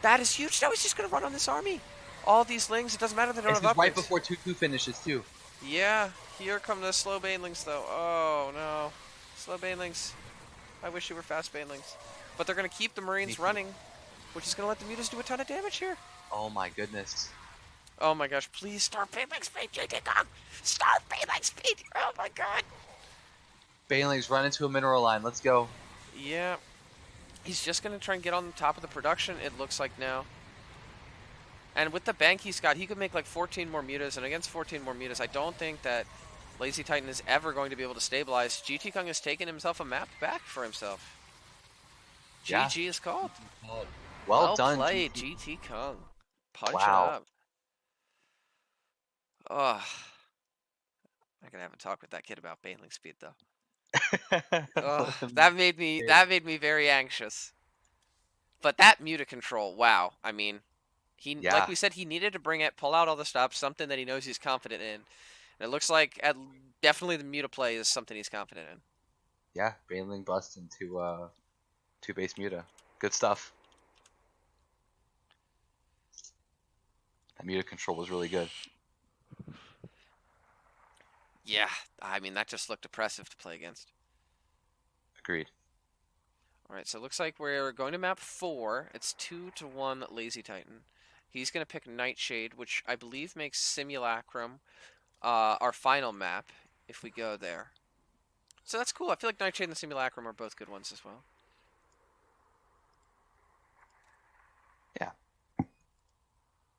That is huge. Now he's just going to run on this army. All these Lings, it doesn't matter they don't have upgrades. Right before 2-2 finishes, too. Yeah. Here come the slow Banelings, though. Oh, no. Slow Banelings. I wish you were fast Banelings. But they're going to keep the Marines running, which is going to let the mutas do a ton of damage here. Oh, my goodness. Oh, my gosh. Please start Baneling speed, GTKung. Start Baneling speed. Oh, my God. Banelings run into a mineral line. Let's go. Yeah. He's just going to try and get on the top of the production, it looks like now. And with the bank he's got, he could make like 14 more mutas. And against 14 more mutas, I don't think that LazyTitan is ever going to be able to stabilize. GTKung has taken himself a map back for himself. Yeah. GG is called. Well done, played, GTKung. Punch wow. it up. Oh. I'm gonna have a talk with that kid about Baneling speed though. Oh, that made me very anxious. But that Muta control, wow. I mean, like Yeah, we said, he needed to bring it, pull out all the stops, something that he knows he's confident in. And it looks like definitely the Muta play is something he's confident in. yeah. Baneling bust into two base Muta. Good stuff. That Muta control was really good. Yeah, I mean, that just looked oppressive to play against. Agreed. All right, so it looks like we're going to map 4. It's 2-1 LazyTitan. He's going to pick Nightshade, which I believe makes Simulacrum our final map if we go there. So that's cool. I feel like Nightshade and Simulacrum are both good ones as well. Yeah.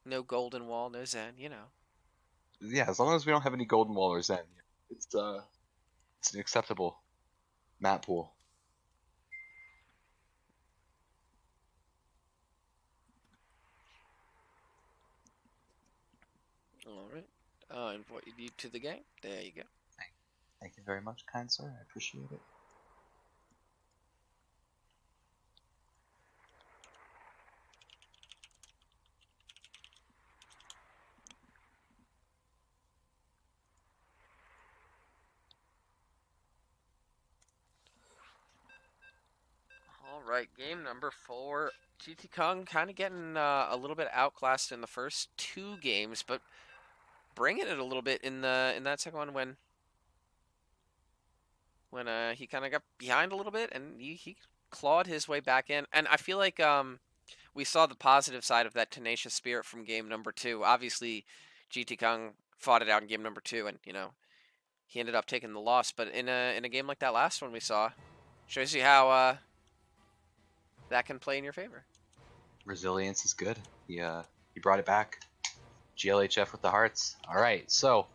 No Golden Wall, no Zen, you know. Yeah, as long as we don't have any golden wallers, then it's an acceptable map pool. All right. Invite you to the game. There you go. Thank you very much, kind sir. I appreciate it. All right, game number 4. GTKung kind of getting a little bit outclassed in the first 2 games, but bringing it a little bit in that second one when he kind of got behind a little bit and he clawed his way back in. And I feel like we saw the positive side of that tenacious spirit from game number 2. Obviously, GTKung fought it out in game number 2, and he ended up taking the loss. But in a game like that last one we saw, shows you how that can play in your favor. Resilience is good. He brought it back. GLHF with the hearts. All right, so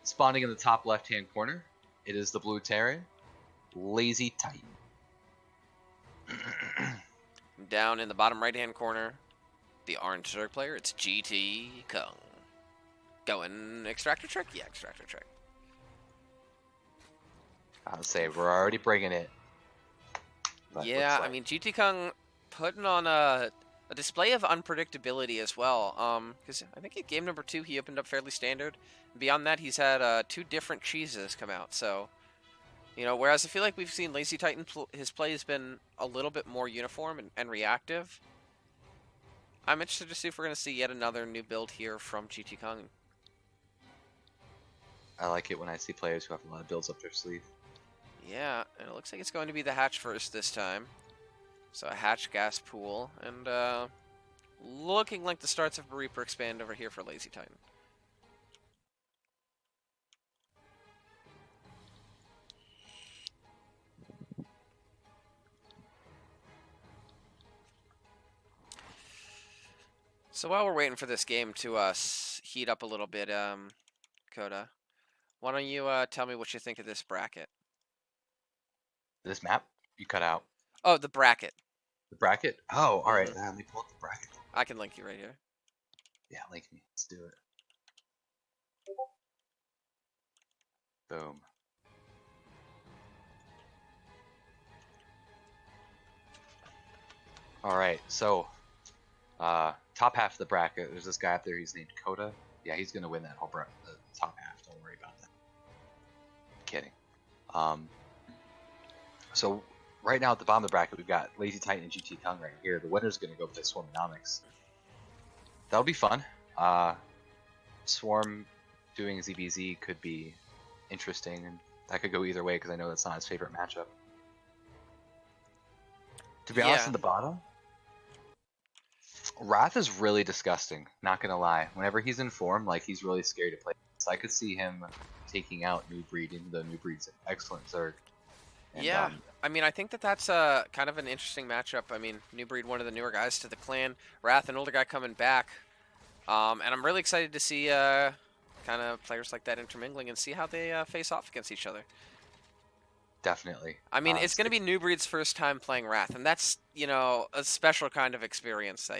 spawning in the top left-hand corner, it is the blue Terran, LazyTitan. Down in the bottom right-hand corner, the orange Zerg player, it's GTKung. Going Extractor Trick? Yeah, Extractor Trick. I'll say we're already bringing it. Yeah, I mean, GTKung putting on a display of unpredictability as well. Because I think in game number 2 he opened up fairly standard. Beyond that, he's had 2 different cheeses come out. So, whereas I feel like we've seen LazyTitan, his play has been a little bit more uniform and reactive. I'm interested to see if we're going to see yet another new build here from GTKung. I like it when I see players who have a lot of builds up their sleeve. Yeah, and it looks like it's going to be the hatch first this time. So a hatch gas pool, and looking like the starts of a Reaper expand over here for LazyTitan. So while we're waiting for this game to heat up a little bit, Coda, why don't you tell me what you think of this bracket? This map, you cut out. Oh, the bracket. The bracket? Oh, all right. Let me pull up the bracket. I can link you right here. Yeah, link me. Let's do it. Boom. All right, so top half of the bracket, there's this guy up there. He's named Coda. Yeah, he's gonna win that whole the top half. Don't worry about that. Kidding. So right now at the bottom of the bracket, we've got LazyTitan and GTKung right here. The winner's gonna go play Swarmonomics. That'll be fun. Swarm doing ZBZ could be interesting, and that could go either way because I know that's not his favorite matchup. To be honest, in the bottom, Wrath is really disgusting, not gonna lie. Whenever he's in form, like, he's really scary to play. So I could see him taking out New Breed, even though New Breed's an excellent Zerg. And, yeah, I mean, I think that's kind of an interesting matchup. I mean, New Breed, one of the newer guys to the clan. Wrath, an older guy coming back. And I'm really excited to see kind of players like that intermingling and see how they face off against each other. Definitely. I mean, it's going to be New Breed's first time playing Wrath, and that's, a special kind of experience.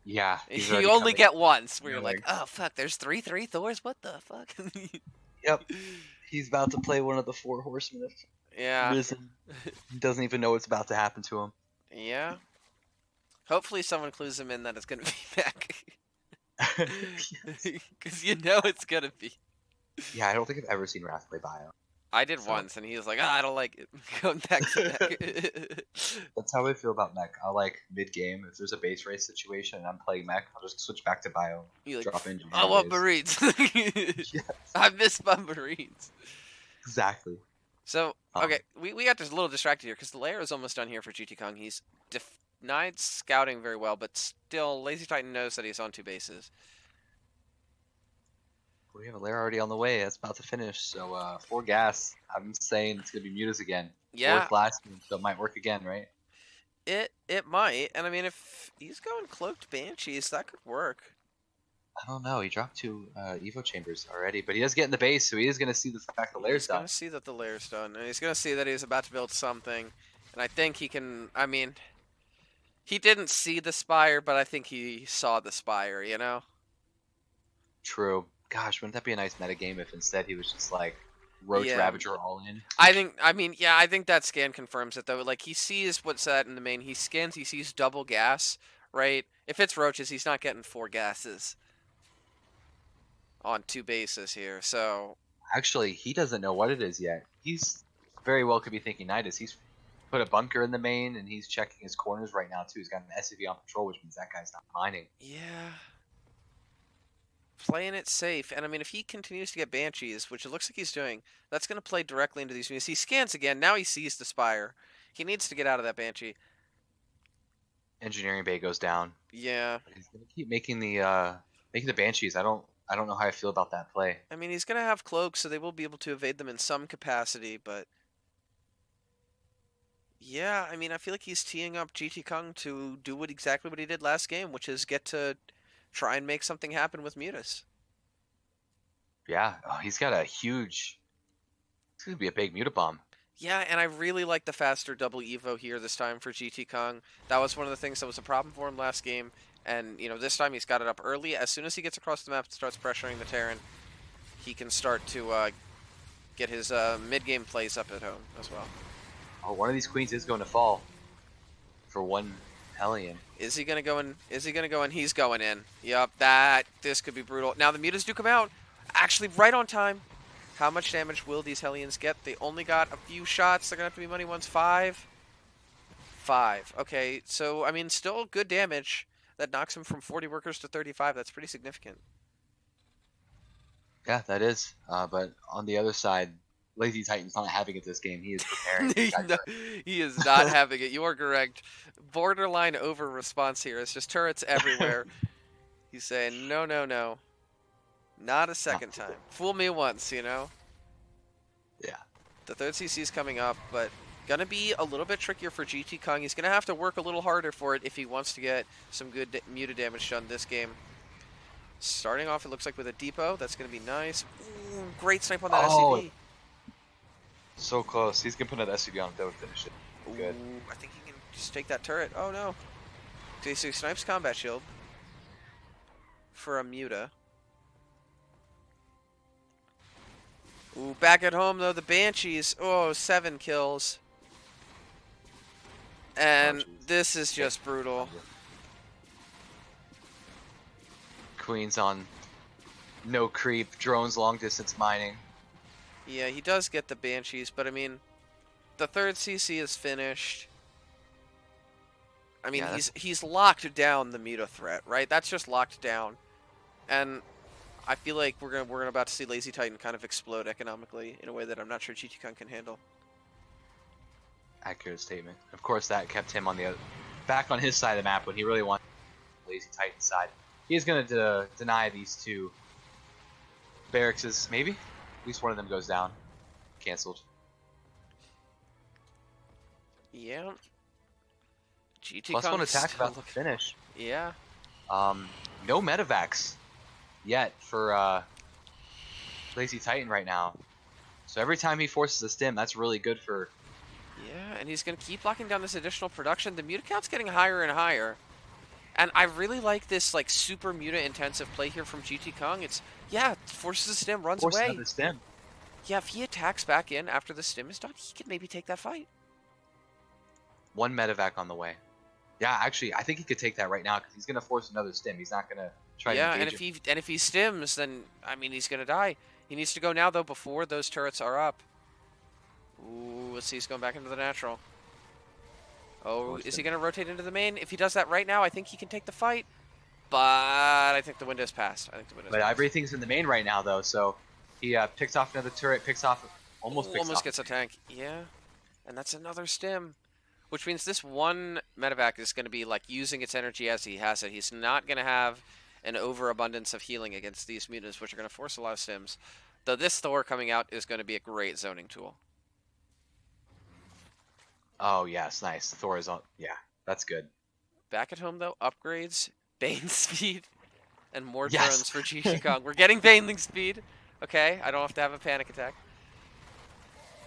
Yeah. You only get once where you're like, oh, fuck, there's 3/3 Thors? What the fuck? Yep. He's about to play one of the 4 horsemen of Ris3n. He doesn't even know what's about to happen to him. Yeah. Hopefully someone clues him in that it's gonna be back. Because you know it's gonna be. Yeah, I don't think I've ever seen Wrath play bio. I did So once, and he was like, I don't like it. Going back to mech. that's how I feel about mech. I'll like mid game if there's a base race situation and I'm playing mech, I'll just switch back to bio. You like, Drop I want engineering Marines. Yeah, I miss my Marines. exactly. So, Um, okay, we got just a little distracted here because the layer is almost done here for GTKung. He's denied scouting very well, but still, LazyTitan knows that he's on 2 bases. we have a lair already on the way. That's about to finish. So 4 gas. I'm saying it's gonna be Mutas again. Yeah, Worked last game, so it might work again, right? it might. And I mean, if he's going cloaked banshees, that could work. I don't know. He dropped 2 Evo chambers already, but he does get in the base, so he is gonna see the fact the lair's He's done. gonna see that the layer's done, and he's gonna see that he's about to build something. And I think he can. I mean, he didn't see the spire, but I think he saw the spire. You know. True. Gosh, wouldn't that be a nice metagame if instead he was just like Roach Yeah. Ravager all in? I think. I mean, yeah. I think that scan confirms it though. Like he sees what's that in the main. He scans. He sees double gas. Right. If it's roaches, he's not getting 4 gases on 2 bases here. So Actually, he doesn't know what it is yet. He's very well could be thinking Nidus. He's put a bunker in the main and he's checking his corners right now too. He's got an SCV on patrol, which means that guy's not mining. yeah. Playing it safe, and I mean, if he continues to get banshees, which it looks like he's doing, that's going to play directly into these units. He scans again. Now he sees the spire. He needs to get out of that banshee. Engineering bay goes down. Yeah. But he's gonna keep making the banshees. I don't know how I feel about that play. I mean, he's going to have cloaks, so they will be able to evade them in some capacity, but yeah, I mean, I feel like he's teeing up GTKung to do exactly what he did last game, which is get to try and make something happen with Mutas. Yeah, he's got a huge. It's gonna be a big Mutabomb. Yeah, and I really like the faster double Evo here this time for GTKung. That was one of the things that was a problem for him last game. And, you know, this time he's got it up early. As soon as he gets across the map and starts pressuring the Terran, he can start to get his mid-game plays up at home as well. Oh, one of these queens is going to fall for 1 Hellion. Is he gonna go in? Is he gonna go in? He's going in. Yep, this could be brutal. Now the mutas do come out, actually right on time. How much damage will these Hellions get? They only got a few shots. They're gonna have to be money ones. 5. 5. Okay, so I mean, still good damage. That knocks him from 40 workers to 35. That's pretty significant. Yeah, that is. But on the other side, LazyTitan's not having it this game. He is preparing. No, he is not having it. You are correct. Borderline over response here. It's just turrets everywhere. He's saying, no, no, no. Not a second time. Fool me once, you know? Yeah. The 3rd CC is coming up, but gonna be a little bit trickier for GTKung. He's gonna have to work a little harder for it if he wants to get some good muta damage done this game. Starting off, it looks like with a depot. That's gonna be nice. Ooh, great snipe on that SCV. So close. He's gonna put another SCV on him that would finish it. Good. Ooh, I think he can just take that turret. Oh no. Okay, so he snipes combat shield for a muta. Ooh, back at home though, the Banshees. Oh, 7 kills. And this is just brutal. Queen's on no creep, drones long distance mining. Yeah, he does get the Banshees, but I mean, the 3rd CC is finished. I mean, Yeah, he's locked down the muta threat, right? That's just locked down. And I feel like we're about to see LazyTitan kind of explode economically in a way that I'm not sure GTKung can handle. Accurate statement. Of course, that kept him on the back on his side of the map when he really wanted LazyTitan side. He's going to deny these 2 barracks. Maybe at least one of them goes down. Cancelled. Yeah. GTKung +1 attack about to finish. Yeah. No medevacs yet for LazyTitan right now. So every time he forces a stim, that's really good for. Yeah, and he's going to keep locking down this additional production. The muta count's getting higher and higher. And I really like this like super muta intensive play here from GTKung. It's, yeah, forces the stim, runs away. Another stim. Yeah, if he attacks back in after the stim is done, he could maybe take that fight. 1 medevac on the way. Yeah, actually, I think he could take that right now because he's gonna force another stim. He's not gonna try to Yeah, and engage him. if he stims, then I mean he's gonna die. He needs to go now though before those turrets are up. Ooh, let's see, he's going back into the natural. Oh, is he gonna rotate into the main? If he does that right now, I think he can take the fight. But I think the window's passed. I think the window's But passed. everything's in the main right now though, so he picks off another turret, almost Ooh, picks almost off a gets a tank. tank. Yeah, and that's another stim. Which means this one medevac is going to be like using its energy as he has it. He's not going to have an overabundance of healing against these mutants, which are going to force a lot of stims. Though this Thor coming out is going to be a great zoning tool. Oh yes, nice. The Thor is on. Yeah, that's good. Back at home though, upgrades, Bane speed, and more Yes. drones for GTKung. We're getting Baneling speed. Okay, I don't have to have a panic attack.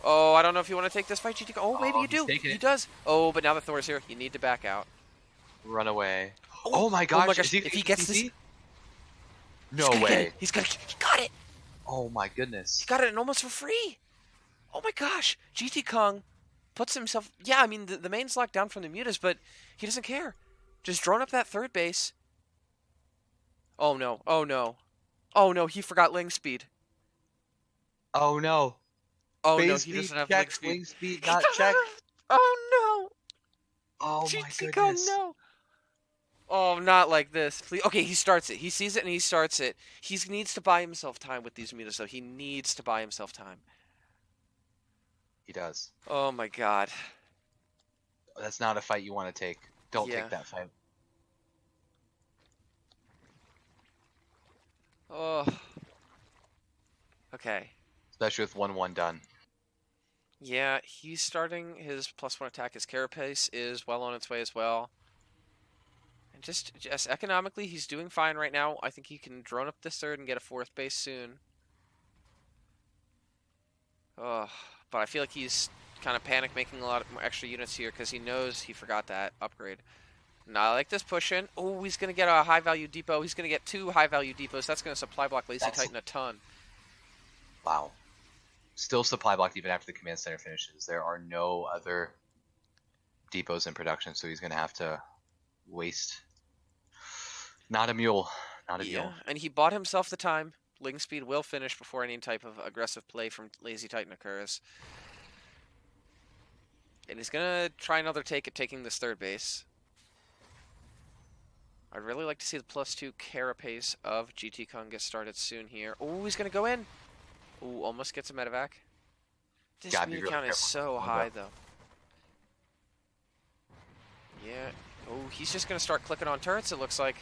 Oh, I don't know if you want to take this fight, GTKung. Oh, maybe Oh, you he's do. taking He it. does. Oh, but now the Thor's here. You need to back out. Run away. Oh, Oh my oh my gosh, is gosh. he If gonna he get gets the this, CC? he's No gonna get it. way. He got it. Oh my He goodness. got it and almost for free. Oh my gosh. GTKung puts himself. Yeah, I mean, the main's locked down from the mutas, but he doesn't care. Just drone up that third base. Oh no. Oh no. Oh no. He forgot Ling speed. Oh no. Oh no. Phase He speed doesn't have Ling check, speed. wing speed He not doesn't checked. have. Oh no. Oh my GTKung, goodness. no. Oh, not like this. Please. Okay, he starts it. He sees it and he starts it. He needs to buy himself time with these mutas, though. He needs to buy himself time. He does. Oh my god. That's not a fight you want to take. Don't Yeah. take that fight. Oh. Okay. Especially with 1-1 done. Yeah, he's starting his +1 attack. His carapace is well on its way as well. And just economically, he's doing fine right now. I think he can drone up this third and get a fourth base soon. Oh, but I feel like he's kind of panic making a lot of extra units here because he knows he forgot that upgrade. Now I like this push in. Oh, he's going to get a high value depot. He's going to get 2 high value depots. That's going to supply block LazyTitan a ton. Wow. Still supply blocked even after the command center finishes. There are no other depots in production, so he's going to have to waste. Not a mule. Not a mule. And he bought himself the time. Ling speed will finish before any type of aggressive play from LazyTitan occurs. And he's going to try another take at taking this third base. I'd really like to see the +2 carapace of GTKung get started soon here. Oh, he's going to go in. Oh, almost gets a medevac. This Gotta be muta really count is careful. so high, though. Yeah. Oh, he's just going to start clicking on turrets, it looks like.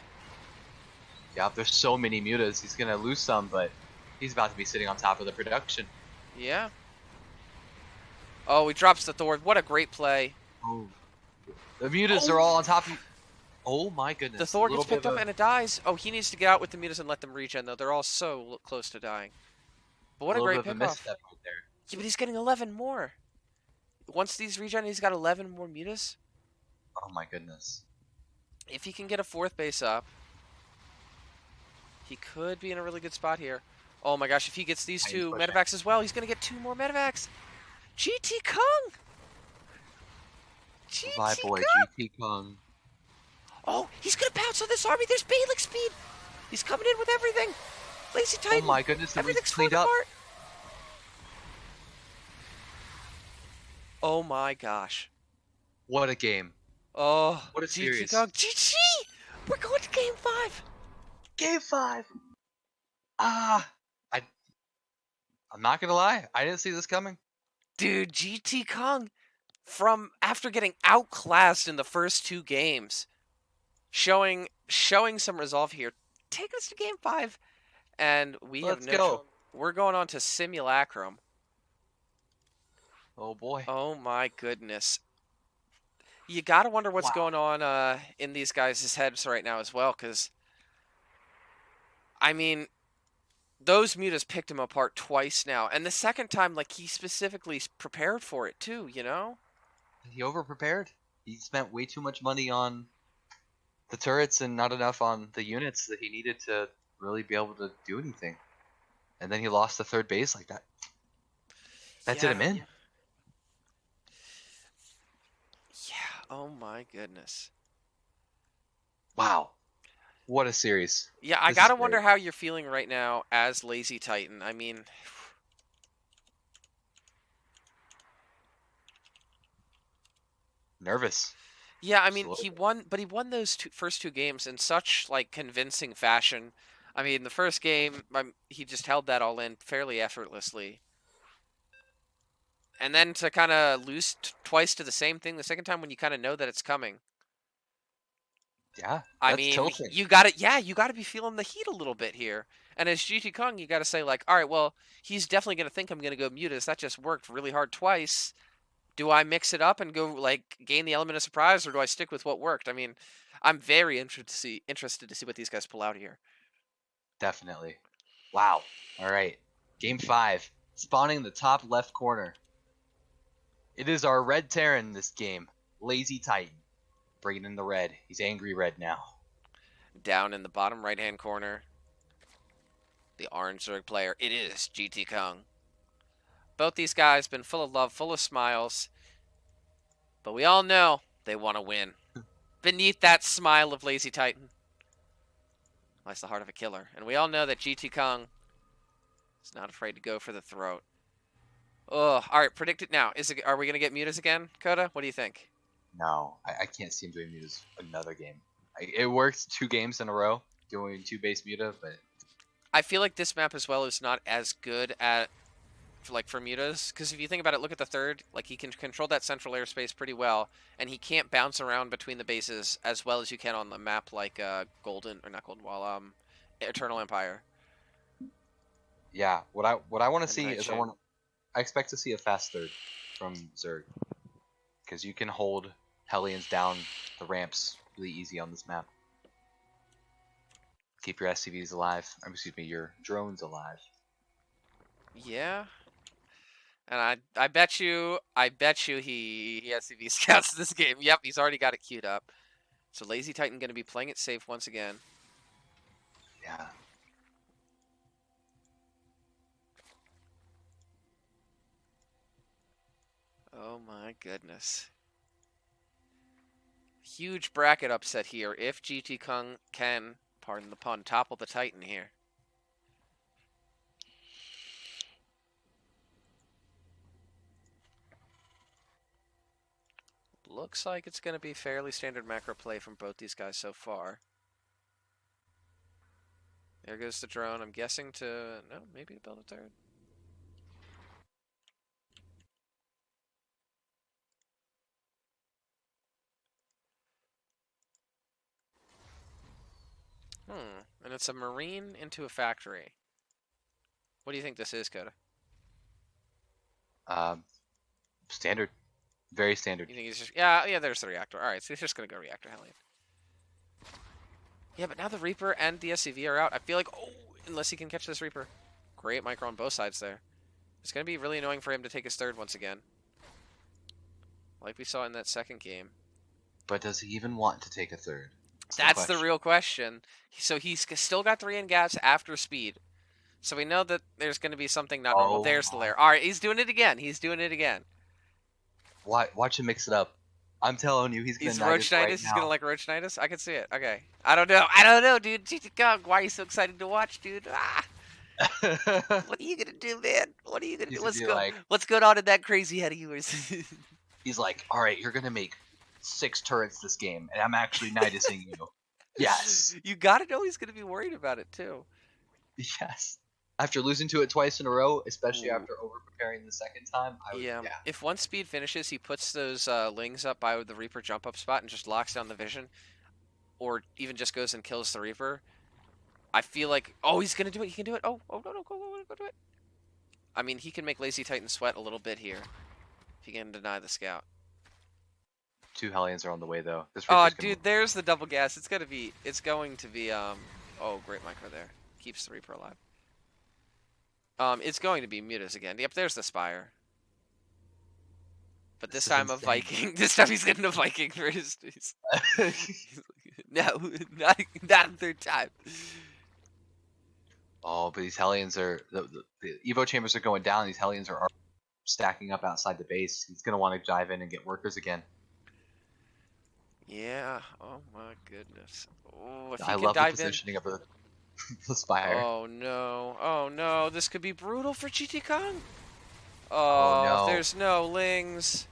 Yeah, there's so many mutas. He's going to lose some, but he's about to be sitting on top of the production. Yeah. Oh, he drops the Thor. What a great play. Oh. The mutas are all on top of you. Oh my goodness. The Thor gets picked up and it dies. Oh, he needs to get out with the mutas and let them regen, though. They're all so close to dying. But what a great bit of a pickoff. misstep right there. Yeah, but he's getting 11 more. Once these regen, he's got 11 more mutas. Oh my goodness. If he can get a fourth base up, he could be in a really good spot here. Oh my gosh, if he gets these 2 medevacs as well, he's going to get 2 more medevacs. GTKung! My boy, GTKung. Oh, he's going to pounce on this army. There's Baneling speed. He's coming in with everything. LazyTitan. Oh my goodness, everything's cleaned falling up. apart. Oh my gosh. What a game. Oh, what a series. GG! We're going to game 5. Game 5. I'm not gonna lie. I didn't see this coming. Dude, GTKung, from after getting outclassed in the first 2 games, showing some resolve here. Take us to game 5, and Let's go. We're going on to Simulacrum. Oh boy. Oh my goodness. You gotta wonder what's going on in these guys' heads right now as well, because I mean, those mutas picked him apart twice now, and the second time, like, he specifically prepared for it too, you know? He over-prepared. He spent way too much money on the turrets and not enough on the units that he needed to really be able to do anything. And then he lost the third base like that. That did him in. Yeah, oh my goodness. Wow, what a series! Yeah, I This is gotta wonder great. how you're feeling right now as LazyTitan. I mean, Nervous, yeah, I mean, he absolutely. won, but he won those first two games in such like convincing fashion. I mean, the first game, he just held that all in fairly effortlessly, and then to kind of lose twice to the same thing the second time when you kind of know that it's coming. Yeah, I that's mean, tilting. you got to yeah, you got to be feeling the heat a little bit here. And as GTKung, you got to say like, all right, well, he's definitely going to think I'm going to go Mutas. That just worked really hard twice. Do I mix it up and go like gain the element of surprise, or do I stick with what worked? I mean, I'm very interested to see what these guys pull out here. Definitely. Wow. All right. Game 5. Spawning in the top left corner. It is our red Terran in this game. LazyTitan. Bringing in the red. He's angry red now. Down in the bottom right hand corner, the orange Zerg player. It is GTKung. Both these guys been full of love, full of smiles, but we all know they want to win. Beneath that smile of LazyTitan lies the heart of a killer, and we all know that GTKung is not afraid to go for the throat. Oh, all right. Predict it now. Are we gonna get mutas again, Coda? What do you think? No, I can't see him doing mutas another game. It worked 2 games in a row doing 2 base muta, but I feel like this map as well is not as good at for mutas, because if you think about it, look at the third. Like he can control that central airspace pretty well, and he can't bounce around between the bases as well as you can on the map like Golden or not Golden Wall, Eternal Empire yeah, what I want to and see Red is Shin. I expect to see a fast third from Zerg because you can hold Hellions down the ramps really easy on this map. Keep your SCVs alive. Excuse me, your drones alive. Yeah, and I bet you he has CV scouts this game. Yep, he's already got it queued up. So LazyTitan going to be playing it safe once again. Yeah. Oh my goodness. Huge bracket upset here if GTKung can, pardon the pun, topple the Titan here. Looks like it's going to be fairly standard macro play from both these guys so far. There goes the drone. I'm guessing to... No, maybe to build a third. And it's a marine into a factory. What do you think this is, Coda? Um, Standard. Very standard. You think he's just... Yeah, there's the reactor. Alright, so he's just going to go reactor Hellion. Yeah, but now the Reaper and the SCV are out. I feel like... Oh, unless he can catch this Reaper. Great micro on both sides there. It's going to be really annoying for him to take his third once again. Like we saw in that second game. But does he even want to take a third? That's the real question. So he's still got 3 in gas after speed. So we know that there's going to be something not normal. Oh There's the my. lair. All right, he's doing it again. He's doing it again. Watch him mix it up. I'm telling you, he's gonna He's knight us right Roachnitis. He's going to now. like Roachnitis. I can see it. Okay. I don't know. I don't know, dude. GTKung, why are you so excited to watch, dude? Ah, what are you going to do, man? What are you going to He's do? gonna be like, What's going on in that crazy head of yours? he's like, all right, you're gonna make 6 turrets this game, and I'm actually knighting you. Yes, You got to know he's going to be worried about it, too. yes. After losing to it twice in a row, especially Ooh. after over preparing the second time, I would, Yeah. yeah. If one speed finishes, he puts those lings up by the Reaper jump up spot and just locks down the vision, or even just goes and kills the Reaper. I feel like, oh, he's gonna do it. He can do it. Oh, no, go do it. I mean, he can make LazyTitan sweat a little bit here if he can deny the scout. 2 Hellions are on the way though. This Oh, Reaper's gonna move. dude, there's the double gas. It's going to be, oh, great micro there. Keeps the Reaper alive. It's going to be Mutas again. Yep, there's the Spire. But this This is time a insane. Viking. This time he's getting a Viking for his. No, not a third time. Oh, but these Hellions are the Evo chambers are going down. These Hellions are stacking up outside the base. He's gonna want to dive in and get workers again. Yeah. Oh my goodness. Oh, if he I can love the dive in. positioning of the Spire. Oh no. Oh no. This could be brutal for GTKung. Oh Oh, no. there's no lings.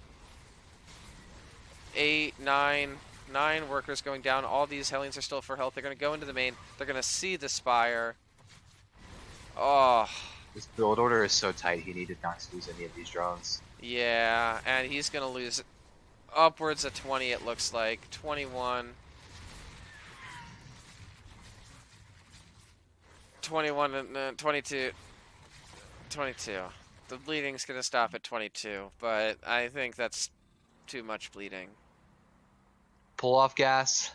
8, 9, 9 workers going down. All these Hellions are still for health. They're going to go into the main. They're going to see the Spire. Oh, This build order is so tight, he needed not to lose any of these drones. yeah. And he's going to lose upwards of 20, it looks like. 21. 21 and 22. 22. The bleeding's going to stop at 22, but I think that's too much bleeding. Pull off gas.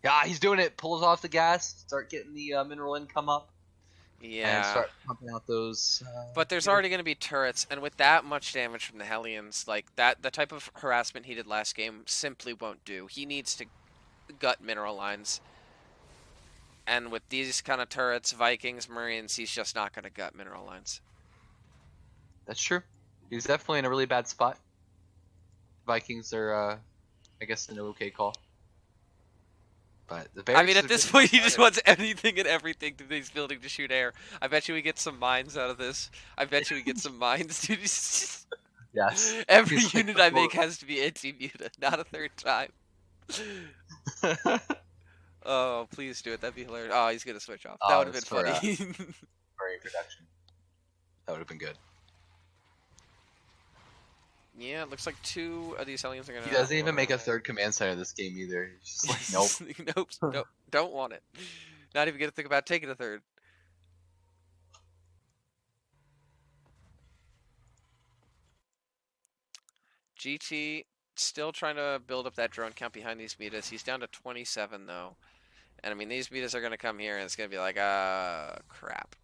Yeah, he's doing it. Pulls off the gas. Start getting the mineral income up. And Yeah. start pumping out those. But there's already going to be turrets, and with that much damage from the Hellions, like that, the type of harassment he did last game simply won't do. He needs to gut mineral lines. And with these kind of turrets, Vikings, Marines, he's just not going to gut mineral lines. That's true. He's definitely in a really bad spot. Vikings are, I guess, an okay call. But the I mean, barracks at are this just point, he just wants anything and everything to he's building to shoot air. I bet you we get some mines out of this. I bet you we get some mines, dude. yes. Every He's like unit the I make has to be anti-muta, not a third time. Oh, please do it. That'd be hilarious. Oh, he's gonna switch off. That would have been it's for funny. Marine production. That would have been good. Yeah, it looks like 2 of these Hellions are gonna. He doesn't even make a third command center this game either. He's just like, nope. Nope. Don't want it. Not even gonna think about taking a third. GT still trying to build up that drone count behind these mutas. He's down to 27 though. And I mean, these mutas are gonna come here and it's gonna be like, crap.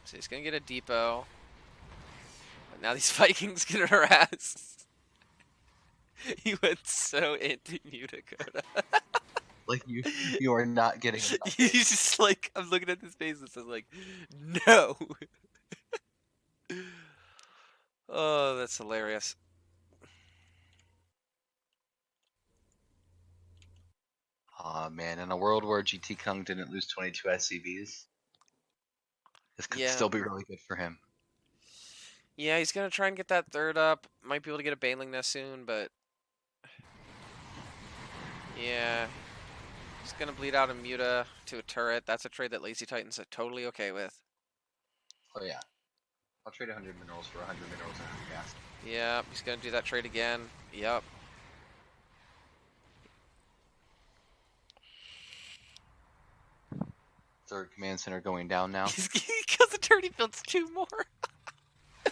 So he's gonna get a depot. But now these Vikings get harassed. He went so anti-muta, Coda. Like you are not getting. He's just like, I'm looking at this face and says like, no. Oh, that's hilarious. Aw, man, in a world where GTKung didn't lose 22 SCVs, this could Yeah. still be really good for him. Yeah, he's gonna try and get that third up. Might be able to get a Baneling nest soon, but yeah, he's gonna bleed out a Muta to a turret. That's a trade that LazyTitan's totally okay with. Oh yeah, I'll trade 100 minerals for 100 minerals and 100 gas. Yeah, he's gonna do that trade again. Yep. Third command center going down now. Because the turn he builds 2 more.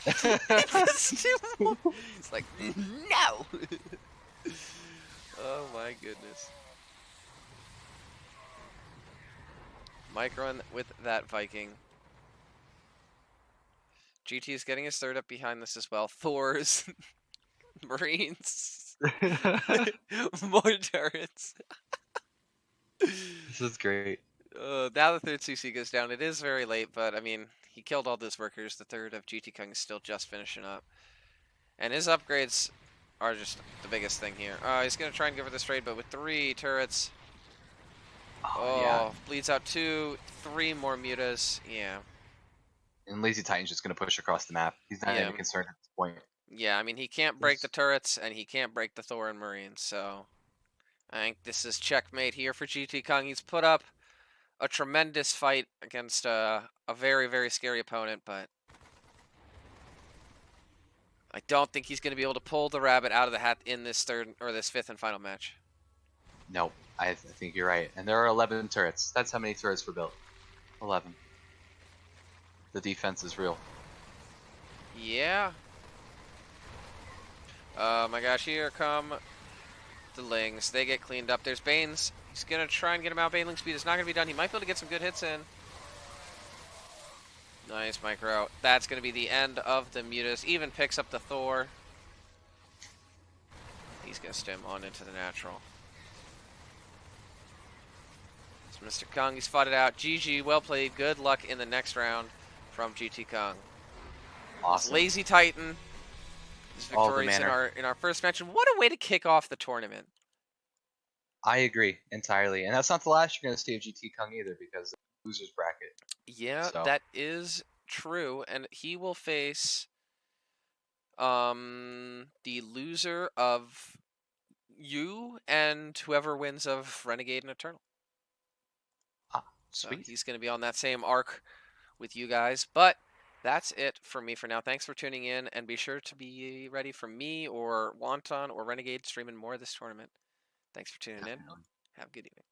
He builds 2 more. He's like, no. Oh my goodness. Micron with that Viking. GT is getting his third up behind this as well. Thor's Marines. More turrets. This is great. Now the third CC goes down. It is very late, but I mean, he killed all those workers. The third of GTKung is still just finishing up. And his upgrades are just the biggest thing here. He's going to try and give her this trade, but with 3 turrets. Oh, yeah. Bleeds out 2, 3 more mutas. Yeah. And LazyTitan's just going to push across the map. He's not even concerned at this point. Yeah, I mean, he can't break the turrets, and he can't break the Thor and Marines, so I think this is checkmate here for GTKung. He's put up a tremendous fight against a very, very scary opponent, but I don't think he's going to be able to pull the rabbit out of the hat in this third or this 5th and final match. Nope, I think you're right. And there are 11 turrets. That's how many turrets were built. 11. The defense is real. Yeah. Oh my gosh, here come the Lings. They get cleaned up. There's Banes. He's going to try and get him out. Baneling speed is not going to be done. He might be able to get some good hits in. Nice micro. That's going to be the end of the mutas. Even picks up the Thor. He's going to stem on into the natural. So Mr. Kung, he's fought it out. GG, well played. Good luck in the next round from GTKung. Awesome. LazyTitan is Oh, the victorious in manner. our first match. And what a way to kick off the tournament. I agree entirely, and that's not the last you're going to see of GTKung either, because the losers bracket. Yeah, So that is true. And he will face the loser of you and whoever wins of Renegade and Eternal. So sweet. he's going to be on that same arc with you guys. But that's it for me for now. Thanks for tuning in, and be sure to be ready for me or Wonton or Renegade streaming more of this tournament. Thanks for tuning in. Definitely. Have a good evening.